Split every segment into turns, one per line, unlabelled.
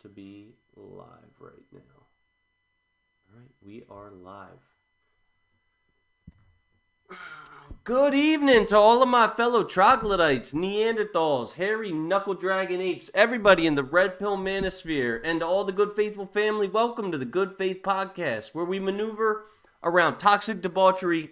to be live right now. All right, we are live. Good evening to all of my fellow troglodytes, Neanderthals, hairy knuckle dragon apes, everybody in the red pill manosphere, and to all the good faithful family. Welcome to the Good Faith Podcast, where we maneuver around toxic debauchery,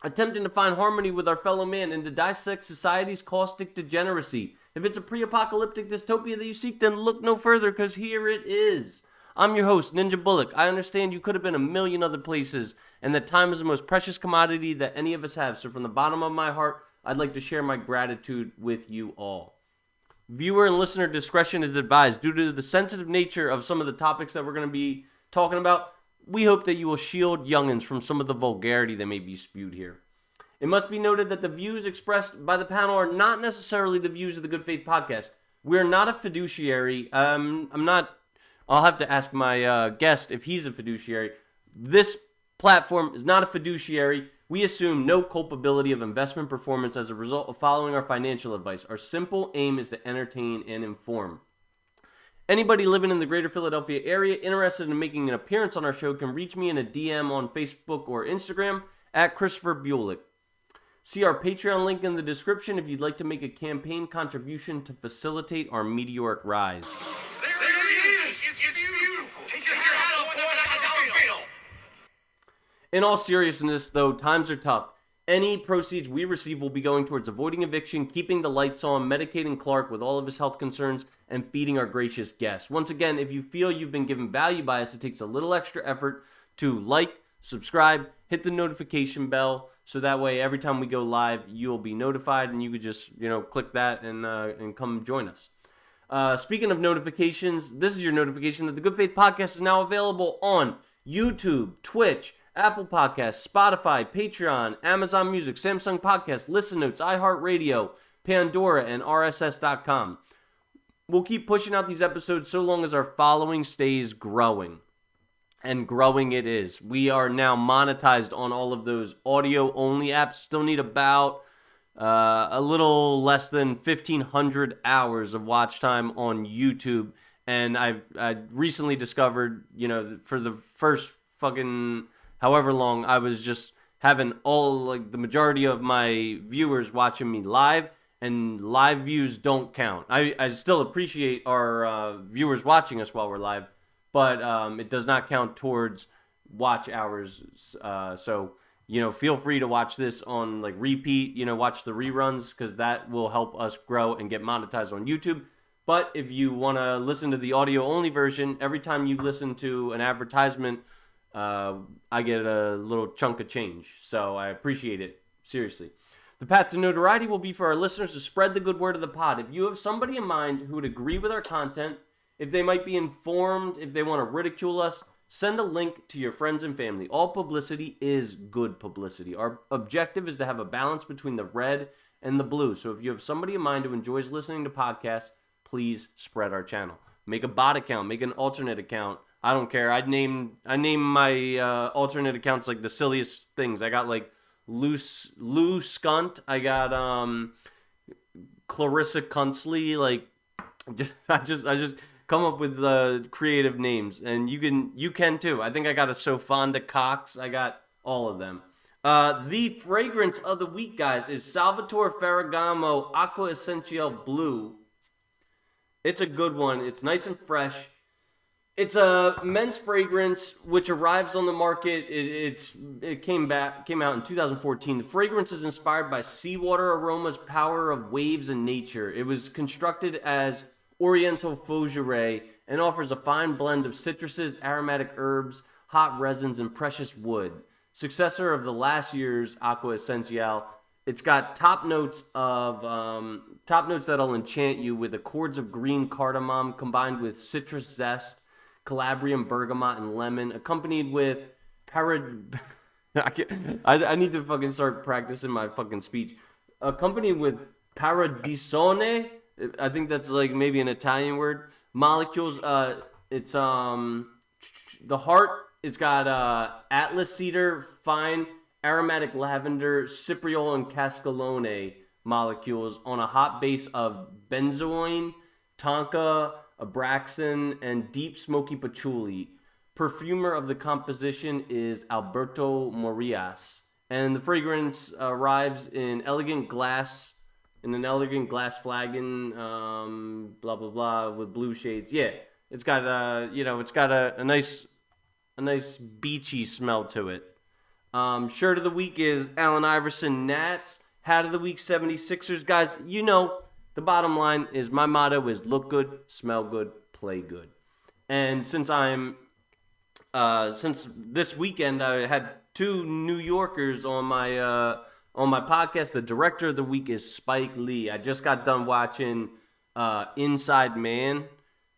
attempting to find harmony with our fellow man and to dissect society's caustic degeneracy. If it's a pre-apocalyptic dystopia that you seek, then look no further, because here it is. I'm your host, Ninja Bullock. I understand you could have been a million other places, and that time is the most precious commodity that any of us have. So from the bottom of my heart, I'd like to share my gratitude with you all. Viewer and listener discretion is advised. Due to the sensitive nature of some of the topics that we're going to be talking about, we hope that you will shield youngins from some of the vulgarity that may be spewed here. It must be noted that the views expressed by the panel are not necessarily the views of the Good Faith Podcast. We're not a fiduciary. I'll have to ask my guest if he's a fiduciary. This platform is not a fiduciary. We assume no culpability of investment performance as a result of following our financial advice. Our simple aim is to entertain and inform. Anybody living in the greater Philadelphia area interested in making an appearance on our show can reach me in a DM on Facebook or Instagram at Christopher Bulick. See our Patreon link in the description if you'd like to make a campaign contribution to facilitate our meteoric rise.
There it is! It's beautiful! Take your hat off and have a dollar bill!
In all seriousness, though, times are tough. Any proceeds we receive will be going towards avoiding eviction, keeping the lights on, medicating Clark with all of his health concerns, and feeding our gracious guests. Once again, if you feel you've been given value by us, it takes a little extra effort to like, subscribe, hit the notification bell, so that way every time we go live, you'll be notified, and you could just, click that and come join us. Speaking of notifications, this is your notification that the Good Faith Podcast is now available on YouTube, Twitch, Apple Podcasts, Spotify, Patreon, Amazon Music, Samsung Podcasts, Listen Notes, iHeartRadio, Pandora, and RSS.com. We'll keep pushing out these episodes so long as our following stays growing. And growing it is. We are now monetized on all of those audio-only apps. Still need about a little less than 1,500 hours of watch time on YouTube. And I recently discovered, for the first fucking however long, I was just having the majority of my viewers watching me live, and live views don't count. I still appreciate our viewers watching us while we're live, but it does not count towards watch hours. So, feel free to watch this on repeat, watch the reruns, because that will help us grow and get monetized on YouTube. But if you want to listen to the audio only version, every time you listen to an advertisement, I get a little chunk of change. So I appreciate it. Seriously. The path to notoriety will be for our listeners to spread the good word of the pod. If you have somebody in mind who would agree with our content, if they might be informed, if they want to ridicule us, send a link to your friends and family. All publicity is good publicity. Our objective is to have a balance between the red and the blue. So if you have somebody in mind who enjoys listening to podcasts, please spread our channel. Make a bot account. Make an alternate account. I don't care. I name my alternate accounts the silliest things. I got Lou Skunt. I got Clarissa Kunsley. I just come up with creative names, and you can too. I think I got a Sofonda Cox. I got all of them. The fragrance of the week, guys, is Salvatore Ferragamo Acqua Essential Blue. It's a good one. It's nice and fresh. It's a men's fragrance which arrives on the market. It came out in 2014. The fragrance is inspired by seawater aromas, power of waves and nature. It was constructed as Oriental Fougere and offers a fine blend of citruses, aromatic herbs, hot resins, and precious wood. Successor of the last year's Acqua Essential, it's got top notes that'll enchant you with accords of green cardamom combined with citrus zest, Calabrian bergamot, and lemon, accompanied with I need to fucking start practicing my fucking speech. Accompanied with paradisone. I think that's maybe an Italian word. Molecules. It's the heart. It's got Atlas cedar, fine aromatic lavender, cypriol, and cascalone molecules on a hot base of benzoin, tonka, Abraxan, and deep smoky patchouli. Perfumer of the composition is Alberto Morias, and the fragrance arrives in an elegant glass flagon, blah blah blah, with blue shades. Yeah, it's got a nice beachy smell to it. Shirt of the week is Allen Iverson Nats. Hat of the week 76ers. Guys, the bottom line is my motto is look good, smell good, play good. And since this weekend I had two New Yorkers on my podcast. The director of the week is Spike Lee. I just got done watching Inside Man,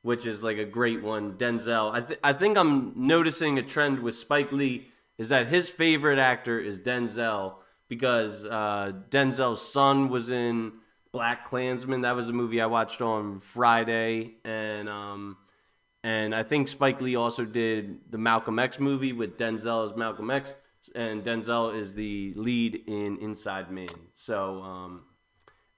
which is like a great one. Denzel. I think I'm noticing a trend with Spike Lee is that his favorite actor is Denzel, because Denzel's son was in Black Klansman. That was a movie I watched on Friday, and I think Spike Lee also did the Malcolm X movie with Denzel as Malcolm X, and Denzel is the lead in Inside Man. So,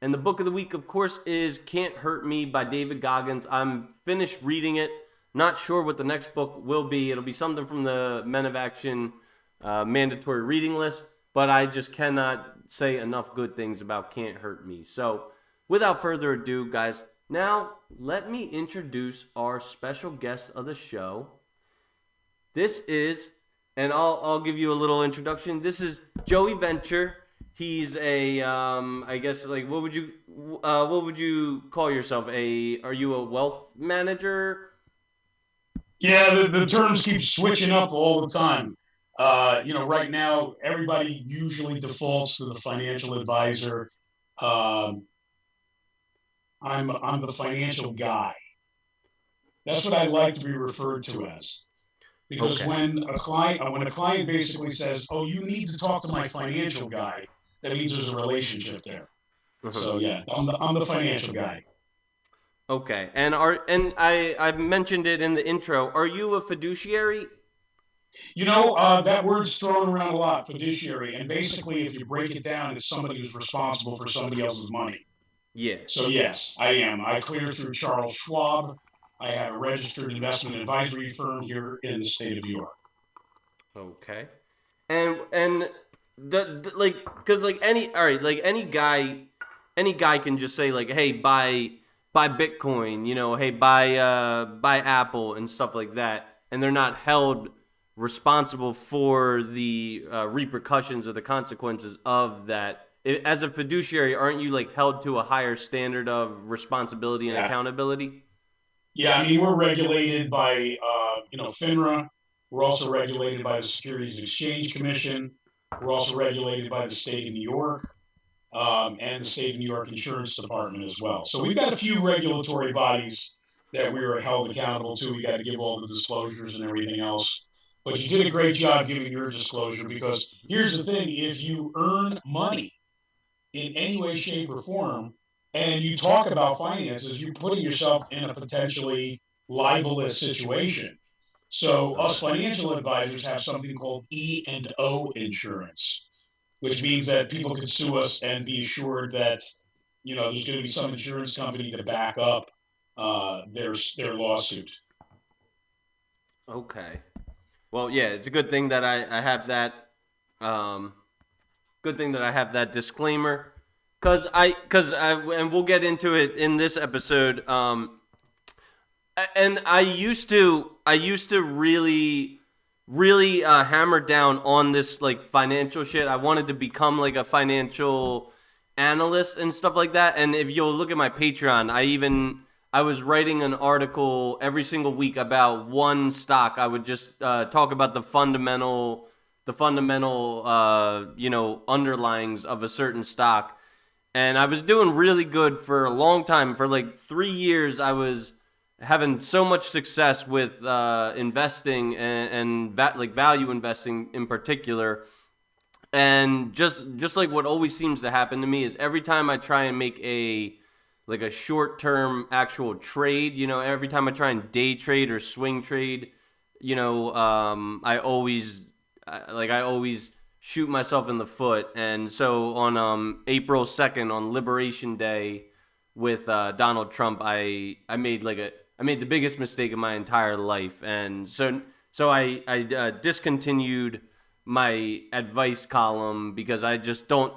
and the book of the week, of course, is Can't Hurt Me by David Goggins. I'm finished reading it. Not sure what the next book will be. It'll be something from the Men of Action mandatory reading list, but I just cannot say enough good things about Can't Hurt Me. So, without further ado, guys, now let me introduce our special guest of the show. This is, and I'll give you a little introduction. This is Joey Venture. He's a I guess, like, what would you call yourself? Are you a wealth manager?
Yeah, the terms keep switching up all the time. Right now, everybody usually defaults to the financial advisor. I'm the financial guy. That's what I like to be referred to as. Because when a client basically says, "Oh, you need to talk to my financial guy," that means there's a relationship there. So yeah, I'm the financial guy.
Okay, and I mentioned it in the intro. Are you a fiduciary?
That word's thrown around a lot, fiduciary, and basically, if you break it down, it's somebody who's responsible for somebody else's money.
Yeah.
So yes, I am. I clear through Charles Schwab. I have a registered investment advisory firm here in the state of New York.
Okay, and because any guy can just say, like, hey, buy Bitcoin, hey, buy Apple and stuff like that, and they're not held responsible for the repercussions or the consequences of that. As a fiduciary, aren't you, like, held to a higher standard of responsibility and accountability?
Yeah, I mean, we're regulated by FINRA. We're also regulated by the Securities and Exchange Commission. We're also regulated by the state of New York and the state of New York Insurance Department as well. So we've got a few regulatory bodies that we are held accountable to. We got to give all the disclosures and everything else. But you did a great job giving your disclosure, because here's the thing: if you earn money in any way, shape, or form, and you talk about finances, you're putting yourself in a potentially libelous situation. So us financial advisors have something called E&O insurance, which means that people can sue us and be assured that there's going to be some insurance company to back up their lawsuit.
Okay. Well, yeah, it's a good thing that I have that. Good thing that I have that disclaimer, and we'll get into it in this episode. And I used to really hammer down on this, like, financial shit. I wanted to become, like, a financial analyst and stuff like that. And if you'll look at my Patreon, I was writing an article every single week about one stock. I would just talk about the fundamental underlyings of a certain stock. And I was doing really good for a long time. For like 3 years, I was having so much success with investing and value investing in particular. And just like what always seems to happen to me is every time I try and make a short-term actual trade, every time I try and day trade or swing trade, I always shoot myself in the foot. And so on April 2nd, on Liberation Day with Donald Trump, I made I made the biggest mistake of my entire life, and so I discontinued my advice column because I feel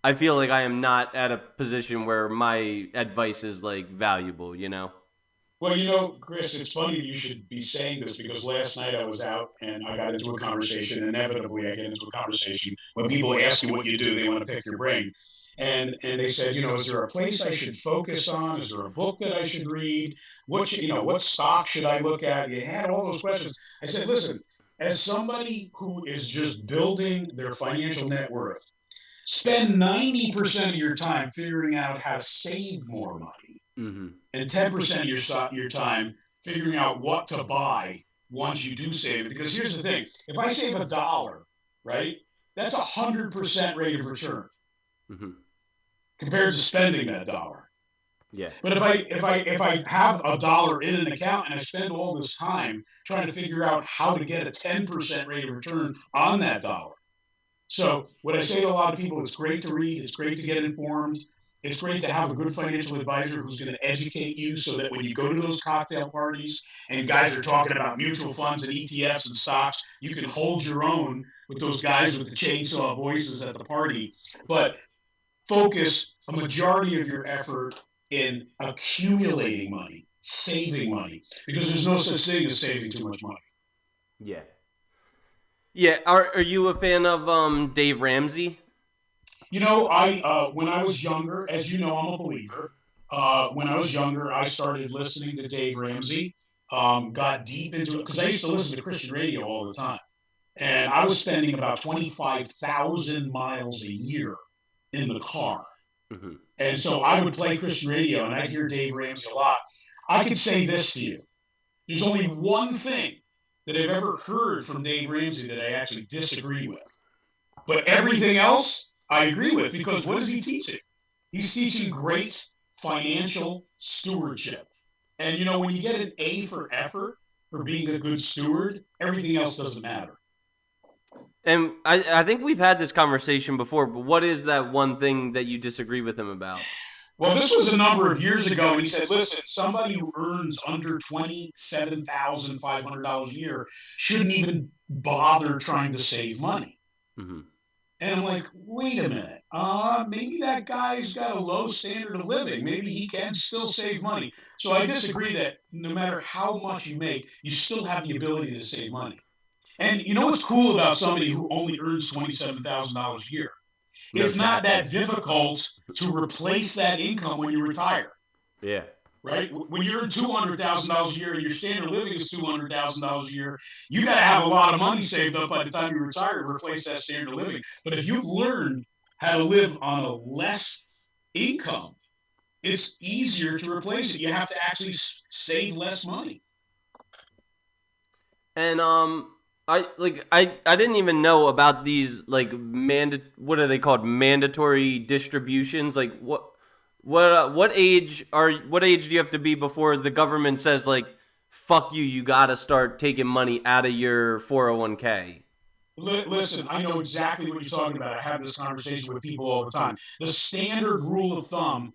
like I am not at a position where my advice is like valuable, you know.
Well, Chris, it's funny that you should be saying this because last night I was out and I got into a conversation. Inevitably, I get into a conversation when people ask you what you do, they want to pick your brain. And they said, is there a place I should focus on? Is there a book that I should read? What stock should I look at? You had all those questions. I said, listen, as somebody who is just building their financial net worth, spend 90% of your time figuring out how to save more money.
Mm-hmm.
And 10% of your time figuring out what to buy once you do save it. Because here's the thing: if I save $1, right, that's 100% rate of return
Mm-hmm.
compared to spending that dollar.
Yeah.
But if I have $1 in an account and I spend all this time trying to figure out how to get a 10% rate of return on that dollar. So what I say to a lot of people, it's great to read, it's great to get informed. It's great to have a good financial advisor who's going to educate you so that when you go to those cocktail parties and guys are talking about mutual funds and ETFs and stocks, you can hold your own with those guys with the chainsaw voices at the party. But focus a majority of your effort in accumulating money, saving money, because there's no such thing as saving too much money.
Yeah. Yeah. Are you a fan of Dave Ramsey?
I when I was younger, as you know, I'm a believer. When I was younger, I started listening to Dave Ramsey. Got deep into it because I used to listen to Christian radio all the time, and I was spending about 25,000 miles a year in the car.
Mm-hmm.
And so I would play Christian radio, and I'd hear Dave Ramsey a lot. I could say this to you: there's only one thing that I've ever heard from Dave Ramsey that I actually disagree with, but everything else I agree with, because what is he teaching? He's teaching great financial stewardship. And when you get an A for effort for being a good steward, everything else doesn't matter.
And I think we've had this conversation before, but what is that one thing that you disagree with him about?
Well, this was a number of years ago, and he said, listen, somebody who earns under $27,500 a year shouldn't even bother trying to save money.
Mm-hmm.
And I'm like, wait a minute. Maybe that guy's got a low standard of living. Maybe he can still save money. So I disagree that no matter how much you make, you still have the ability to save money. And you know what's cool about somebody who only earns $27,000 a year? It's not that difficult to replace that income when you retire.
Yeah.
Right? When you earn $200,000 a year and your standard of living is $200,000 a year, you got to have a lot of money saved up by the time you retire to replace that standard of living. But if you've learned how to live on a less income, it's easier to replace it. You have to actually save less money.
And I didn't even know about these like what are they called, mandatory distributions? Like what age do you have to be before the government says like fuck you, you got to start taking money out of your 401k?
Listen, I know exactly what you're talking about. I have this conversation with people all the time. The standard rule of thumb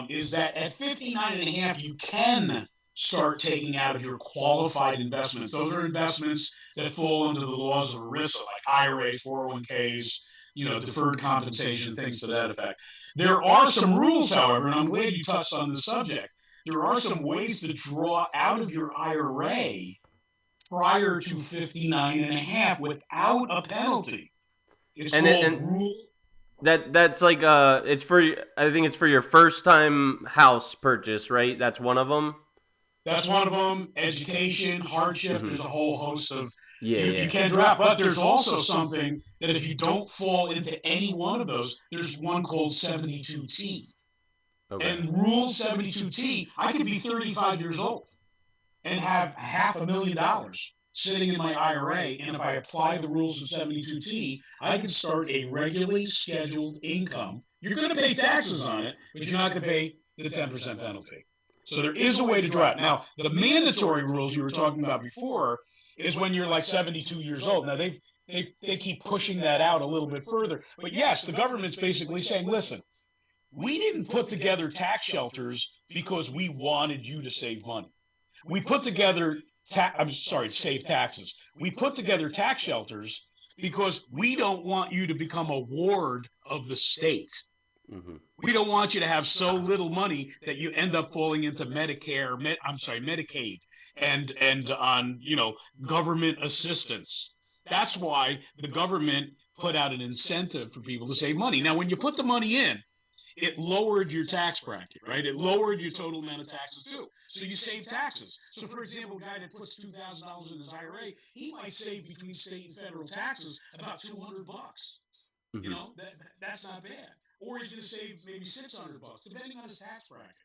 is that at 59 and a half, you can start taking out of your qualified investments. Those are investments that fall under the laws of ERISA, like IRAs, 401ks, deferred compensation, things to that effect. There are some rules, however, and I'm glad you touched on this subject. There are some ways to draw out of your IRA prior to 59 and a half without a penalty. It's called rule.
That's like it's for, I think it's for your first time house purchase, right? That's one of them.
That's one of them. Education, hardship. Mm-hmm. There's a whole host of
you
can drop. But there's also something that if you don't fall into any one of those, there's one called 72T. Okay. And Rule 72T, I could be 35 years old and have $500,000 sitting in my IRA. And if I apply the rules of 72T, I can start a regularly scheduled income. You're going to pay taxes on it, but you're not going to pay the 10% penalty. So there is a way to draw it. Now, the mandatory rules you were talking about before is when you're like 72 years old. Now, they keep pushing that out a little bit further. But yes, the government's basically saying, listen, We didn't put together tax shelters because we wanted you to save money. We put together save taxes. We put together tax shelters because we don't want you to become a ward of the state.
Mm-hmm.
We don't want you to have so little money that you end up falling into Medicaid, and on government assistance. That's why the government put out an incentive for people to save money. Now, when you put the money in, it lowered your tax bracket, right? It lowered your total amount of taxes too. So you save taxes. So, for example, a guy that puts $2,000 in his IRA, he might save between state and federal taxes about $200.
Mm-hmm.
That's not bad. Or he's going to save maybe $600, depending on his tax bracket.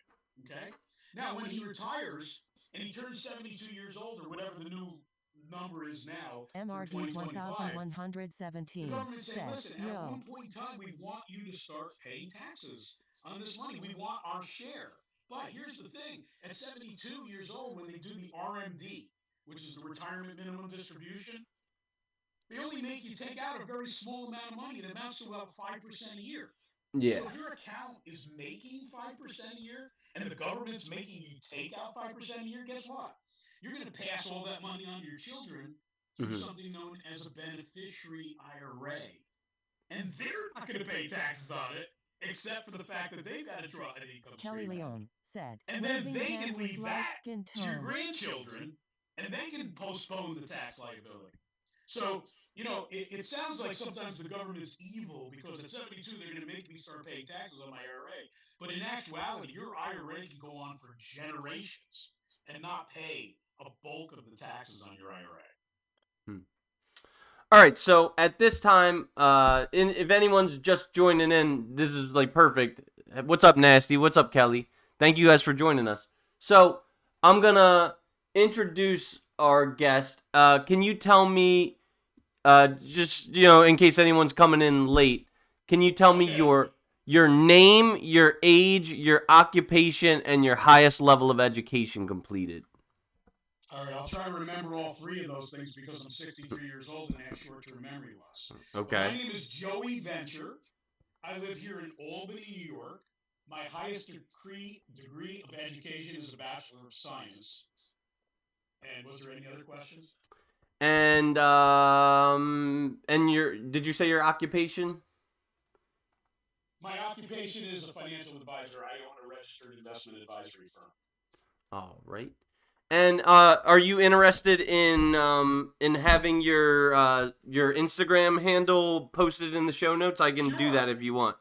Okay. Now, when he retires and he turns 72 years old, or whatever the new number is now for
MRD's
2025, the
1117
government said,
said,
listen, at
Yo.
one point in time, we want you to start paying taxes on this money. We want our share. But here's the thing, at 72 years old, when they do the RMD, which is the retirement minimum distribution, they only make you take out a very small amount of money. It amounts to about 5% a year.
Yeah.
So if your account is making 5% a year and the government's making you take out 5% a year, guess what? You're going to pass all that money on to your children through
Mm-hmm.
something known as a beneficiary IRA. And they're not going to pay taxes on it, except for the fact that they've got to draw an income
Kelly
stream out.
Leone said,
And then
waving
they
hand
can
with
leave
light
that
skin
to your
tone.
grandchildren, and they can postpone the tax liability. So, it sounds like sometimes the government's evil because at 72 they're going to make me start paying taxes on my IRA. But in actuality, your IRA can go on for generations and not pay a bulk of the taxes on your IRA.
Hmm. All right, so at this time, if anyone's just joining in, this is like perfect. What's up, Nasty? What's up, Kelly? Thank you guys for joining us. So I'm gonna introduce our guest. Can you tell me, just in case anyone's coming in late, can you tell me your name, your age, your occupation, and your highest level of education completed?
All right, I'll try to remember all three of those things because I'm 63 years old and I have short-term memory loss. But my
Okay.
name is Joey Venture. I live here in Albany, New York. My highest degree of education is a Bachelor of Science. And was there any other questions?
And your did you say your occupation?
My occupation is a financial advisor. I own a registered investment advisory firm.
All right. And are you interested in having your Instagram handle posted in the show notes? I can do that if you want.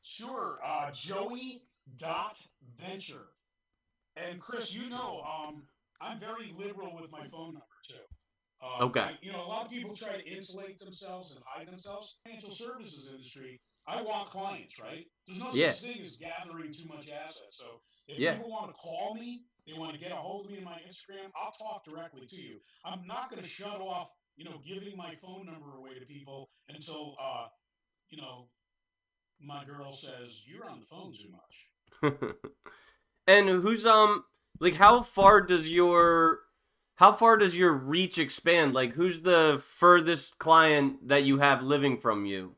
Sure. Joey.venture. And Chris, I'm very liberal with my phone number too.
Okay.
A lot of people try to insulate themselves and hide themselves. Financial services industry, I want clients, right? There's no
Yeah.
such thing as gathering too much assets. So if
Yeah.
people want to call me, they want to get a hold of me in my Instagram, I'll talk directly to you. I'm not going to shut off, giving my phone number away to people until, you know, my girl says, you're on the phone too much.
And who's like how far does your reach expand? Like who's the furthest client that you have living from you?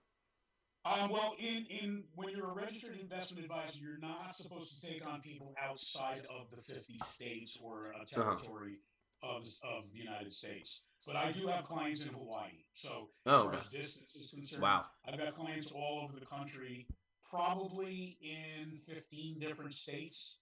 Well, in when you're a registered investment advisor, you're not supposed to take on people outside of the 50 states or a
Uh-huh.
territory of the United States. But I do have clients in Hawaii. So as
Oh,
far
okay.
as distance is concerned,
Wow.
I've got clients all over the country, probably in 15 different states.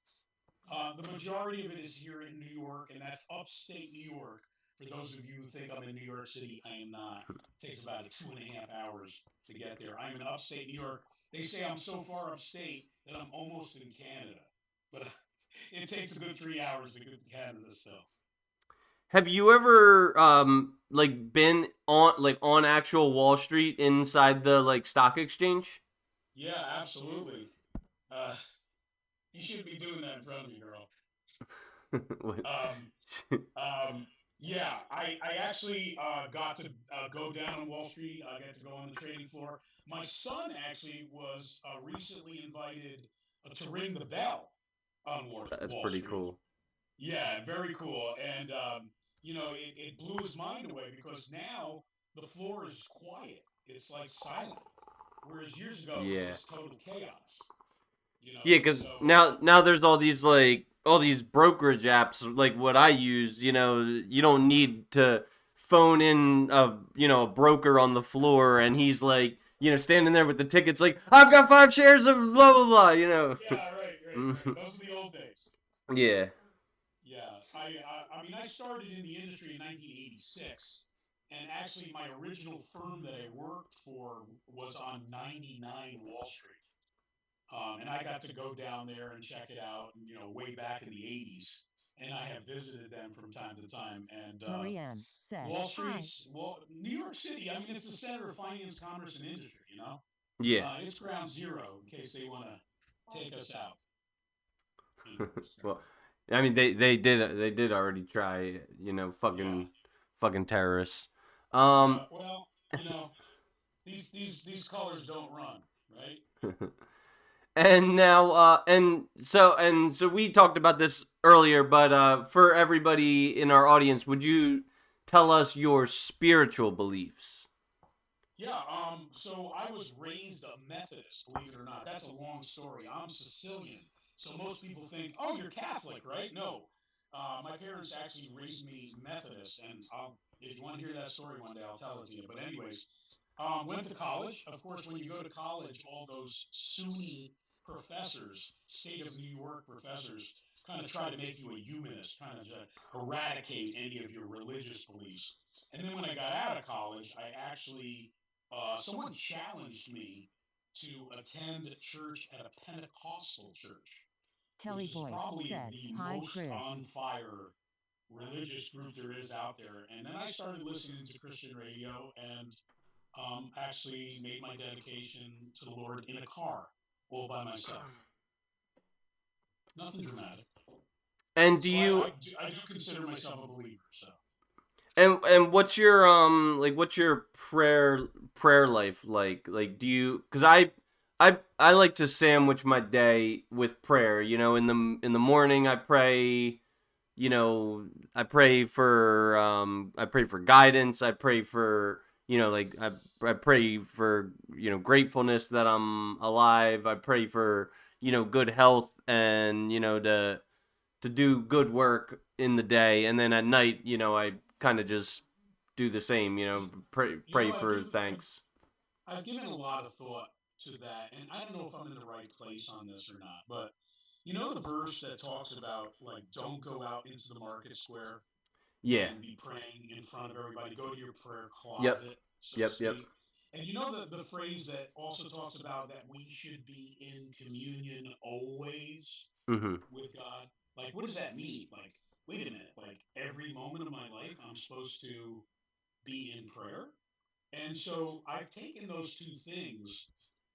The majority of it is here in New York, and that's upstate New York. For those of you who think I'm in New York City, I am not. It takes about 2.5 hours to get there. I'm in upstate New York. They say I'm so far upstate that I'm almost in Canada, but it takes a good 3 hours to get to Canada still.
Have you ever like been on actual Wall Street inside the like stock exchange?
Yeah, absolutely. Uh, you shouldn't be doing that in front of me, girl.
What?
Um, yeah, I actually got to go down on Wall Street. I got to go on the trading floor. My son actually was recently invited to ring the bell on
That's
Wall
pretty
Street.
cool.
Yeah, very cool. And, it blew his mind away because now the floor is quiet. It's like silent. Whereas years ago, it was
Yeah.
just total chaos.
Yeah, because
So
now there's all these brokerage apps like what I use. You don't need to phone in a broker on the floor, and he's like standing there with the tickets like I've got 5 shares of blah blah blah.
yeah, right. Those are the old days.
Yeah.
Yeah, I mean, I started in the industry in 1986, and actually, my original firm that I worked for was on 99 Wall Street. And I got to go down there and check it out, way back in the 80s. And I have visited them from time to time. And
Marianne says,
Wall
hi.
Street's, New York City, I mean, it's the center of finance, commerce, and industry,
Yeah.
It's ground zero in case they want to take us out. So,
Well, I mean they did already try
yeah,
fucking terrorists.
yeah. Well, these colors don't run, right?
And now and so we talked about this earlier, but for everybody in our audience, would you tell us your spiritual beliefs?
Yeah, so I was raised a Methodist, believe it or not. That's a long story. I'm Sicilian. So most people think, oh, you're Catholic, right? No. My parents actually raised me Methodist, and if you want to hear that story one day, I'll tell it to you. But anyways, went to college. Of course, when you go to college, all those SUNY professors, state of New York professors, kind of try to make you a humanist, kind of to eradicate any of your religious beliefs. And then when I got out of college, I actually someone challenged me to attend church at a Pentecostal church, which
Kelly
is
Boyd
probably
says,
the
hi,
most
Chris.
on fire religious group there is out there. And then I started listening to Christian radio and actually made my dedication to the Lord in a car all by myself. Nothing dramatic.
And do
So
you
I do consider myself a believer. So
and what's your prayer life like? Like, do you? Because I like to sandwich my day with prayer. In the morning I pray. I pray for guidance. I pray for like I pray for gratefulness that I'm alive. I pray for good health and to do good work in the day, and then at night I kind of just do the same. Pray
I've
for
given
thanks.
I've given a lot of thought to that, and I don't know if I'm in the right place on this or not, but the verse that talks about like don't go out into the market square
Yeah.
and be praying in front of everybody. Go to your prayer
Yep.
closet, so to
Yep.
speak. And the phrase that also talks about that we should be in communion always
Mhm.
with God. Like, what does that mean? Like, wait a minute. Like, every moment of my life, I'm supposed to be in prayer. And so I've taken those two things,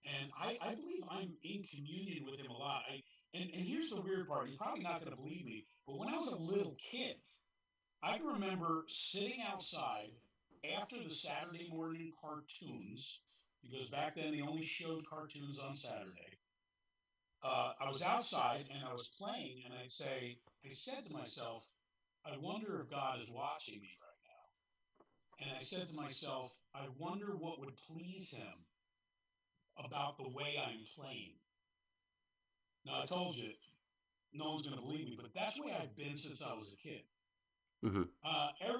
and I believe I'm in communion with Him a lot. And here's the weird part. You're probably not going to believe me, but when I was a little kid, I can remember sitting outside after the Saturday morning cartoons, because back then they only showed cartoons on Saturday. I was outside and I was playing, and I said to myself, I wonder if God is watching me right now. And I said to myself, I wonder what would please Him about the way I'm playing. Now, I told you, no one's going to believe me, but that's the way I've been since I was a kid.
Mhm.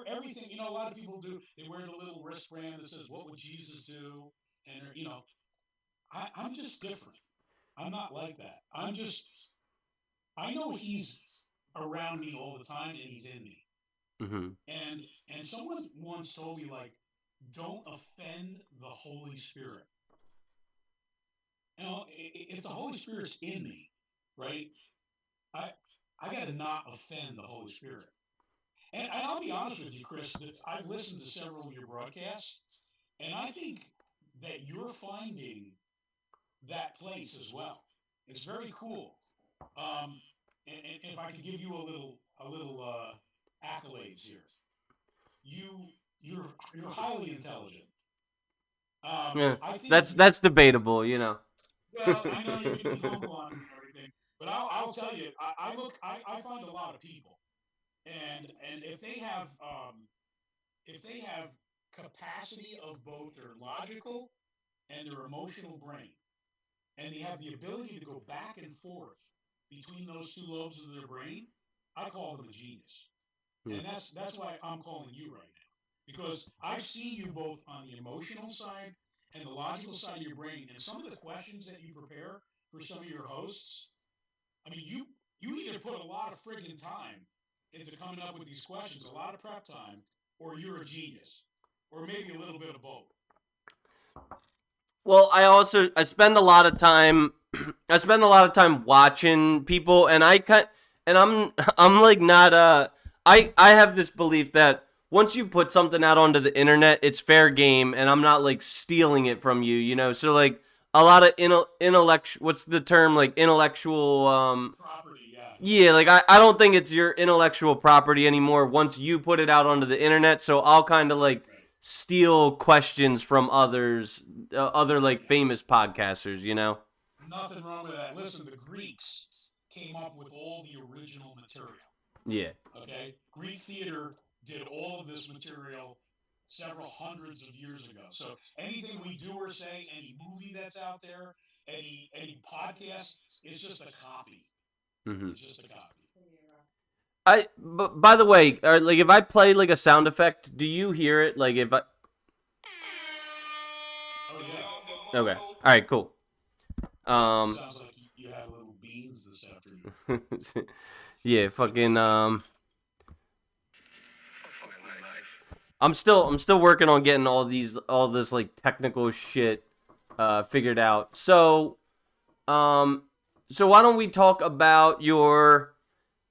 Everything, a lot of people do. They wear the little wristband that says, "What would Jesus do?" And I'm just different. I'm not like that. I know He's around me all the time, and He's in me.
Mhm.
And someone once told me like, don't offend the Holy Spirit. If the Holy Spirit's in me, right? I I got to not offend the Holy Spirit. And I'll be honest with you, Chris, that I've listened to several of your broadcasts. And I think that you're finding that place as well. It's very cool. Um, and if I could give you a little accolades here, you're highly intelligent.
Yeah.
I think
That's debatable.
well, I know you can be humble on it and everything, but I'll tell you, I find a lot of people, and if they have capacity of both their logical and their emotional brain. and they have the ability to go back and forth between those two lobes of their brain, I call them a genius.
Hmm.
And that's why I'm calling you right now. Because I've seen you both on the emotional side and the logical side of your brain. And some of the questions that you prepare for some of your hosts, I mean, you either put a lot of friggin' time into coming up with these questions, a lot of prep time, or you're a genius. Or maybe a little bit of both.
Well, I spend a lot of time I spend a lot of time watching people, and I'm like not I have this belief that once you put something out onto the internet, it's fair game, and I'm not like stealing it from you, you know. So like a lot of intellectual, what's the term, like intellectual
Property, yeah.
yeah, like I don't think it's your intellectual property anymore once you put it out onto the internet. So I'll kind of like
Right.
steal questions from other like
Yeah.
famous podcasters, you know?
Nothing wrong with that. Listen, the Greeks came up with all the original material.
Yeah.
Okay? Greek theater did all of this material several hundreds of years ago. So anything we do or say, any movie that's out there, any podcast, it's just a copy.
Hmm.
It's just a copy.
But by the way, like if I play like a sound effect, do you hear it? Like if I
Oh yeah.
okay, all right, cool. Um,
Sounds like you had a little beans this afternoon.
yeah, fucking
Fuck my life.
I'm still working on getting all this like technical shit figured out. Um so why don't we talk about your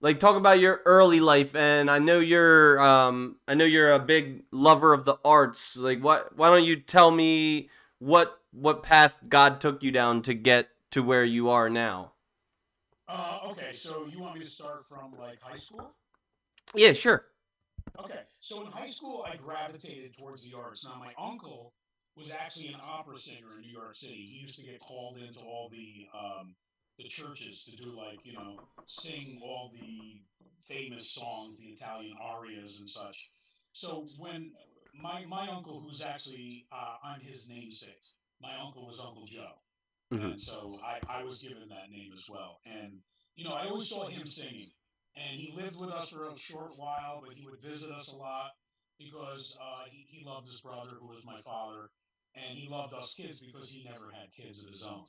early life, and I know you're a big lover of the arts. Like why don't you tell me what path God took you down to get to where you are now?
Okay, so you want me to start from like high school?
Yeah, sure.
Okay, so in high school, I gravitated towards the arts. Now, my uncle was actually an opera singer in New York City. He used to get called into all the churches to do like sing all the famous songs, the Italian arias and such. So when my uncle, who's actually I'm his namesake, my uncle was Uncle Joe,
Hmm.
and so I was given that name as well. And I always saw him singing, and he lived with us for a short while, but he would visit us a lot because he loved his brother, who was my father, and he loved us kids because he never had kids of his own.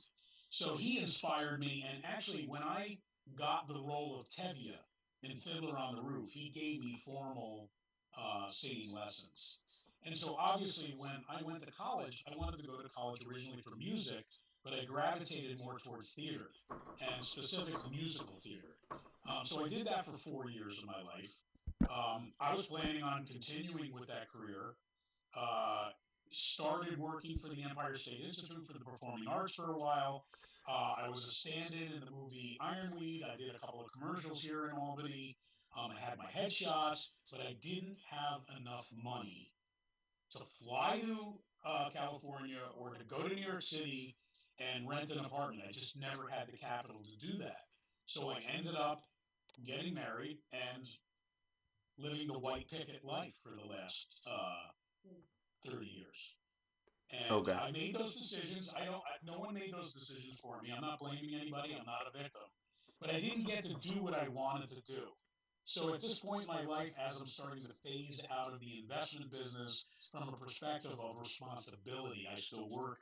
So he inspired me, and actually, when I got the role of Tevye in Fiddler on the Roof, he gave me formal singing lessons. And so, obviously, when I went to college, I wanted to go to college originally for music, but I gravitated more towards theater and specific musical theater. So I did that for 4 years of my life. I was planning on continuing with that career. Uh, Started working for the Empire State Institute for the Performing Arts for a while. I was a stand-in the movie Ironweed. I did a couple of commercials here in Albany. I had my headshots, but I didn't have enough money to fly to California or to go to New York City and rent an apartment. I just never had the capital to do that. So I ended up getting married and living the white picket life for the last 30 years. And
Okay.
I made those decisions. No one made those decisions for me. I'm not blaming anybody. I'm not a victim. But I didn't get to do what I wanted to do. So at this point in my life, as I'm starting to phase out of the investment business from a perspective of responsibility, I still work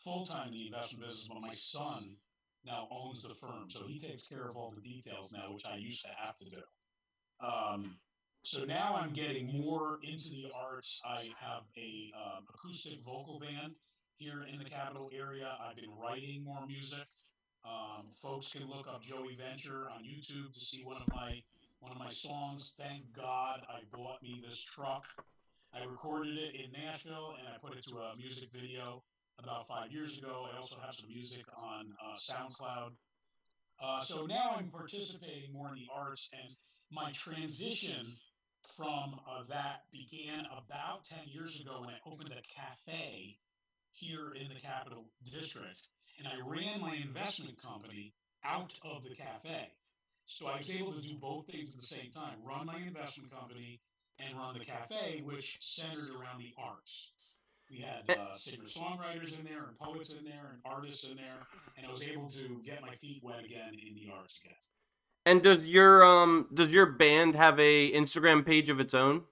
full time in the investment business, but my son now owns the firm. So he takes care of all the details now, which I used to have to do. Um, so now I'm getting more into the arts. I have a acoustic vocal band here in the capital area. I've been writing more music. Folks can look up Joey Venture on YouTube to see one of my songs. Thank God I bought me this truck. I recorded it in Nashville and I put it to a music video about 5 years ago. I also have some music on SoundCloud. So now I'm participating more in the arts, and my transition from that began about 10 years ago when I opened a cafe here in the Capital District, and I ran my investment company out of the cafe. So I was able to do both things at the same time, run my investment company and run the cafe, which centered around the arts. We had singer-songwriters in there, and poets in there, and artists in there, and I was able to get my feet wet again in the arts again.
And does your band have a Instagram page of its own?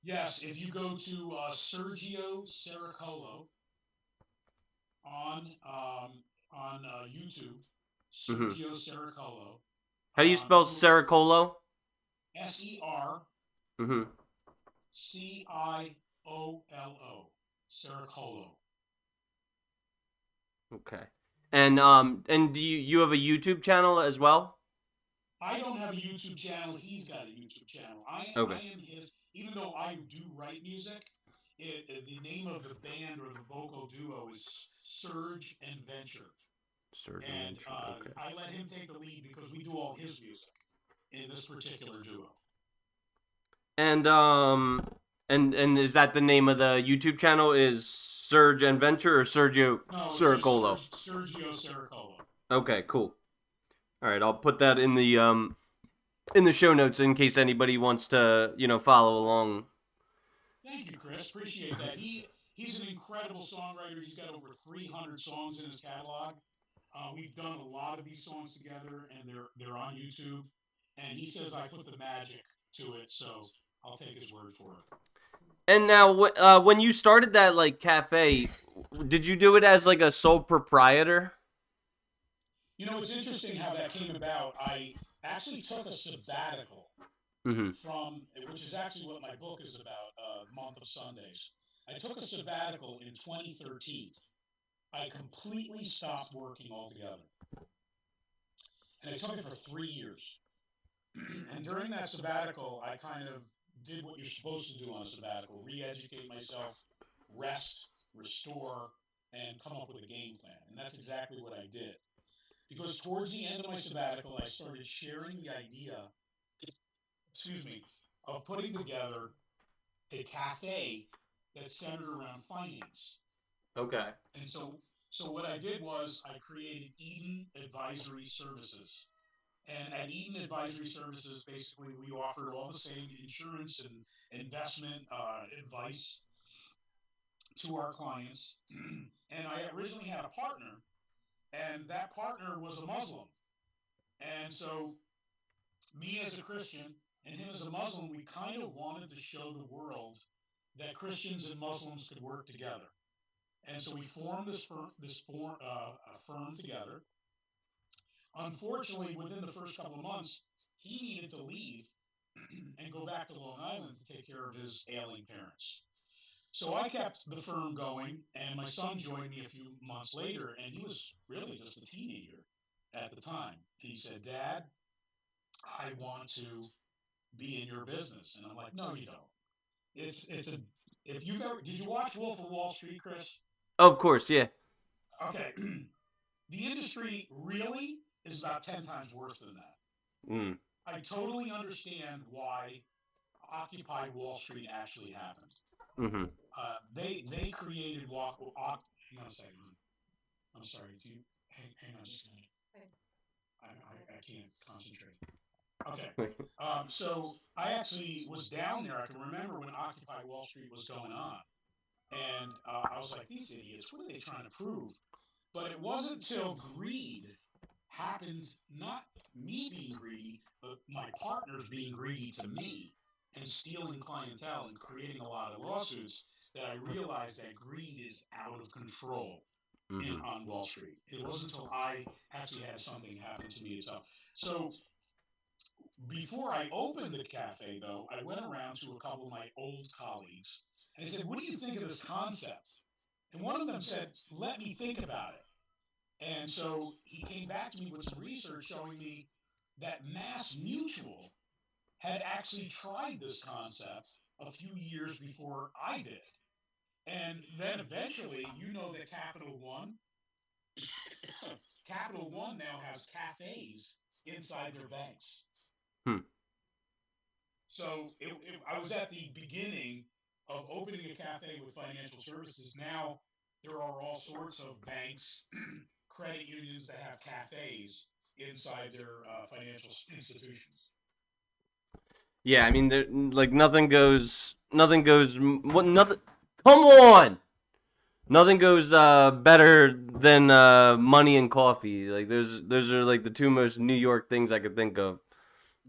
Yes, if you go to Sergio Sericolo on YouTube,
Mm-hmm.
Sergio Sericolo,
How do you spell
you'll
Sericolo?
SERCIOLO,
Mm-hmm.
Sericolo.
Okay. And do you have a YouTube channel as well?
I don't have a YouTube channel. He's got a YouTube channel.
Okay.
I am his. Even though I do write music, the name of the band or the vocal duo is Surge and Venture.
Surge
And
Adventure. Okay.
I let him take the lead because we do all his music in this particular duo.
And is that the name of the YouTube channel? Is Surge and Venture or Sergio
No,
Sericolo?
it's just Sergio Sericolo.
Okay, cool. All right, I'll put that in the show notes in case anybody wants to, follow along.
Thank you, Chris. Appreciate that. He's an incredible songwriter. He's got over 300 songs in his catalog. We've done a lot of these songs together, and they're on YouTube. And he says I put the magic to it, so I'll take his word for it.
And now, when you started that cafe, did you do it as a sole proprietor?
It's interesting how that came about. I actually took a sabbatical
Mm-hmm.
which is actually what my book is about, Month of Sundays. I took a sabbatical in 2013. I completely stopped working altogether. And I took it for 3 years. And during that sabbatical, I kind of did what you're supposed to do on a sabbatical: re-educate myself, rest, restore, and come up with a game plan. And that's exactly what I did. Because towards the end of my sabbatical, I started sharing the idea, of putting together a cafe that's centered around finance.
Okay.
And so what I did was I created Eden Advisory Services. And at Eden Advisory Services, basically, we offered all the same insurance and investment advice to our clients. And I originally had a partner, and that partner was a Muslim. And so, me as a Christian and him as a Muslim, we kind of wanted to show the world that Christians and Muslims could work together. And so we formed this firm together. Unfortunately, within the first couple of months, he needed to leave and go back to Long Island to take care of his ailing parents. So I kept the firm going, and my son joined me a few months later, and he was really just a teenager at the time. And he said, "Dad, I want to be in your business." And I'm like, "No, you don't. It's a if you've ever did you watch Wolf of Wall Street, Chris?"
Of course, yeah.
Okay. The industry really is about 10 times worse than that.
Mm.
I totally understand why Occupy Wall Street actually happened.
Mm-hmm.
They created hang on a second. I'm sorry. Hang on just a minute. I can't concentrate. Okay. So I actually was down there. I can remember when Occupy Wall Street was going on. And I was like, these idiots, what are they trying to prove? But it wasn't until greed happened, not me being greedy, but my partners being greedy to me and stealing clientele and creating a lot of lawsuits, that I realized that greed is out of control on Wall Street. It wasn't until I actually had something happen to me itself. So before I opened the cafe, though, I went around to a couple of my old colleagues and I said, "What do you think of this concept?" And one of them said, "Let me think about it." And so he came back to me with some research showing me that Mass Mutual had actually tried this concept a few years before I did. And then eventually, that Capital One now has cafes inside their banks.
Hmm.
So I was at the beginning of opening a cafe with financial services. Now there are all sorts of banks, credit unions that have cafes inside their financial institutions.
Yeah, I mean, nothing goes. What nothing? Come on. Nothing goes better than money and coffee. Like those are like the two most New York things I could think of.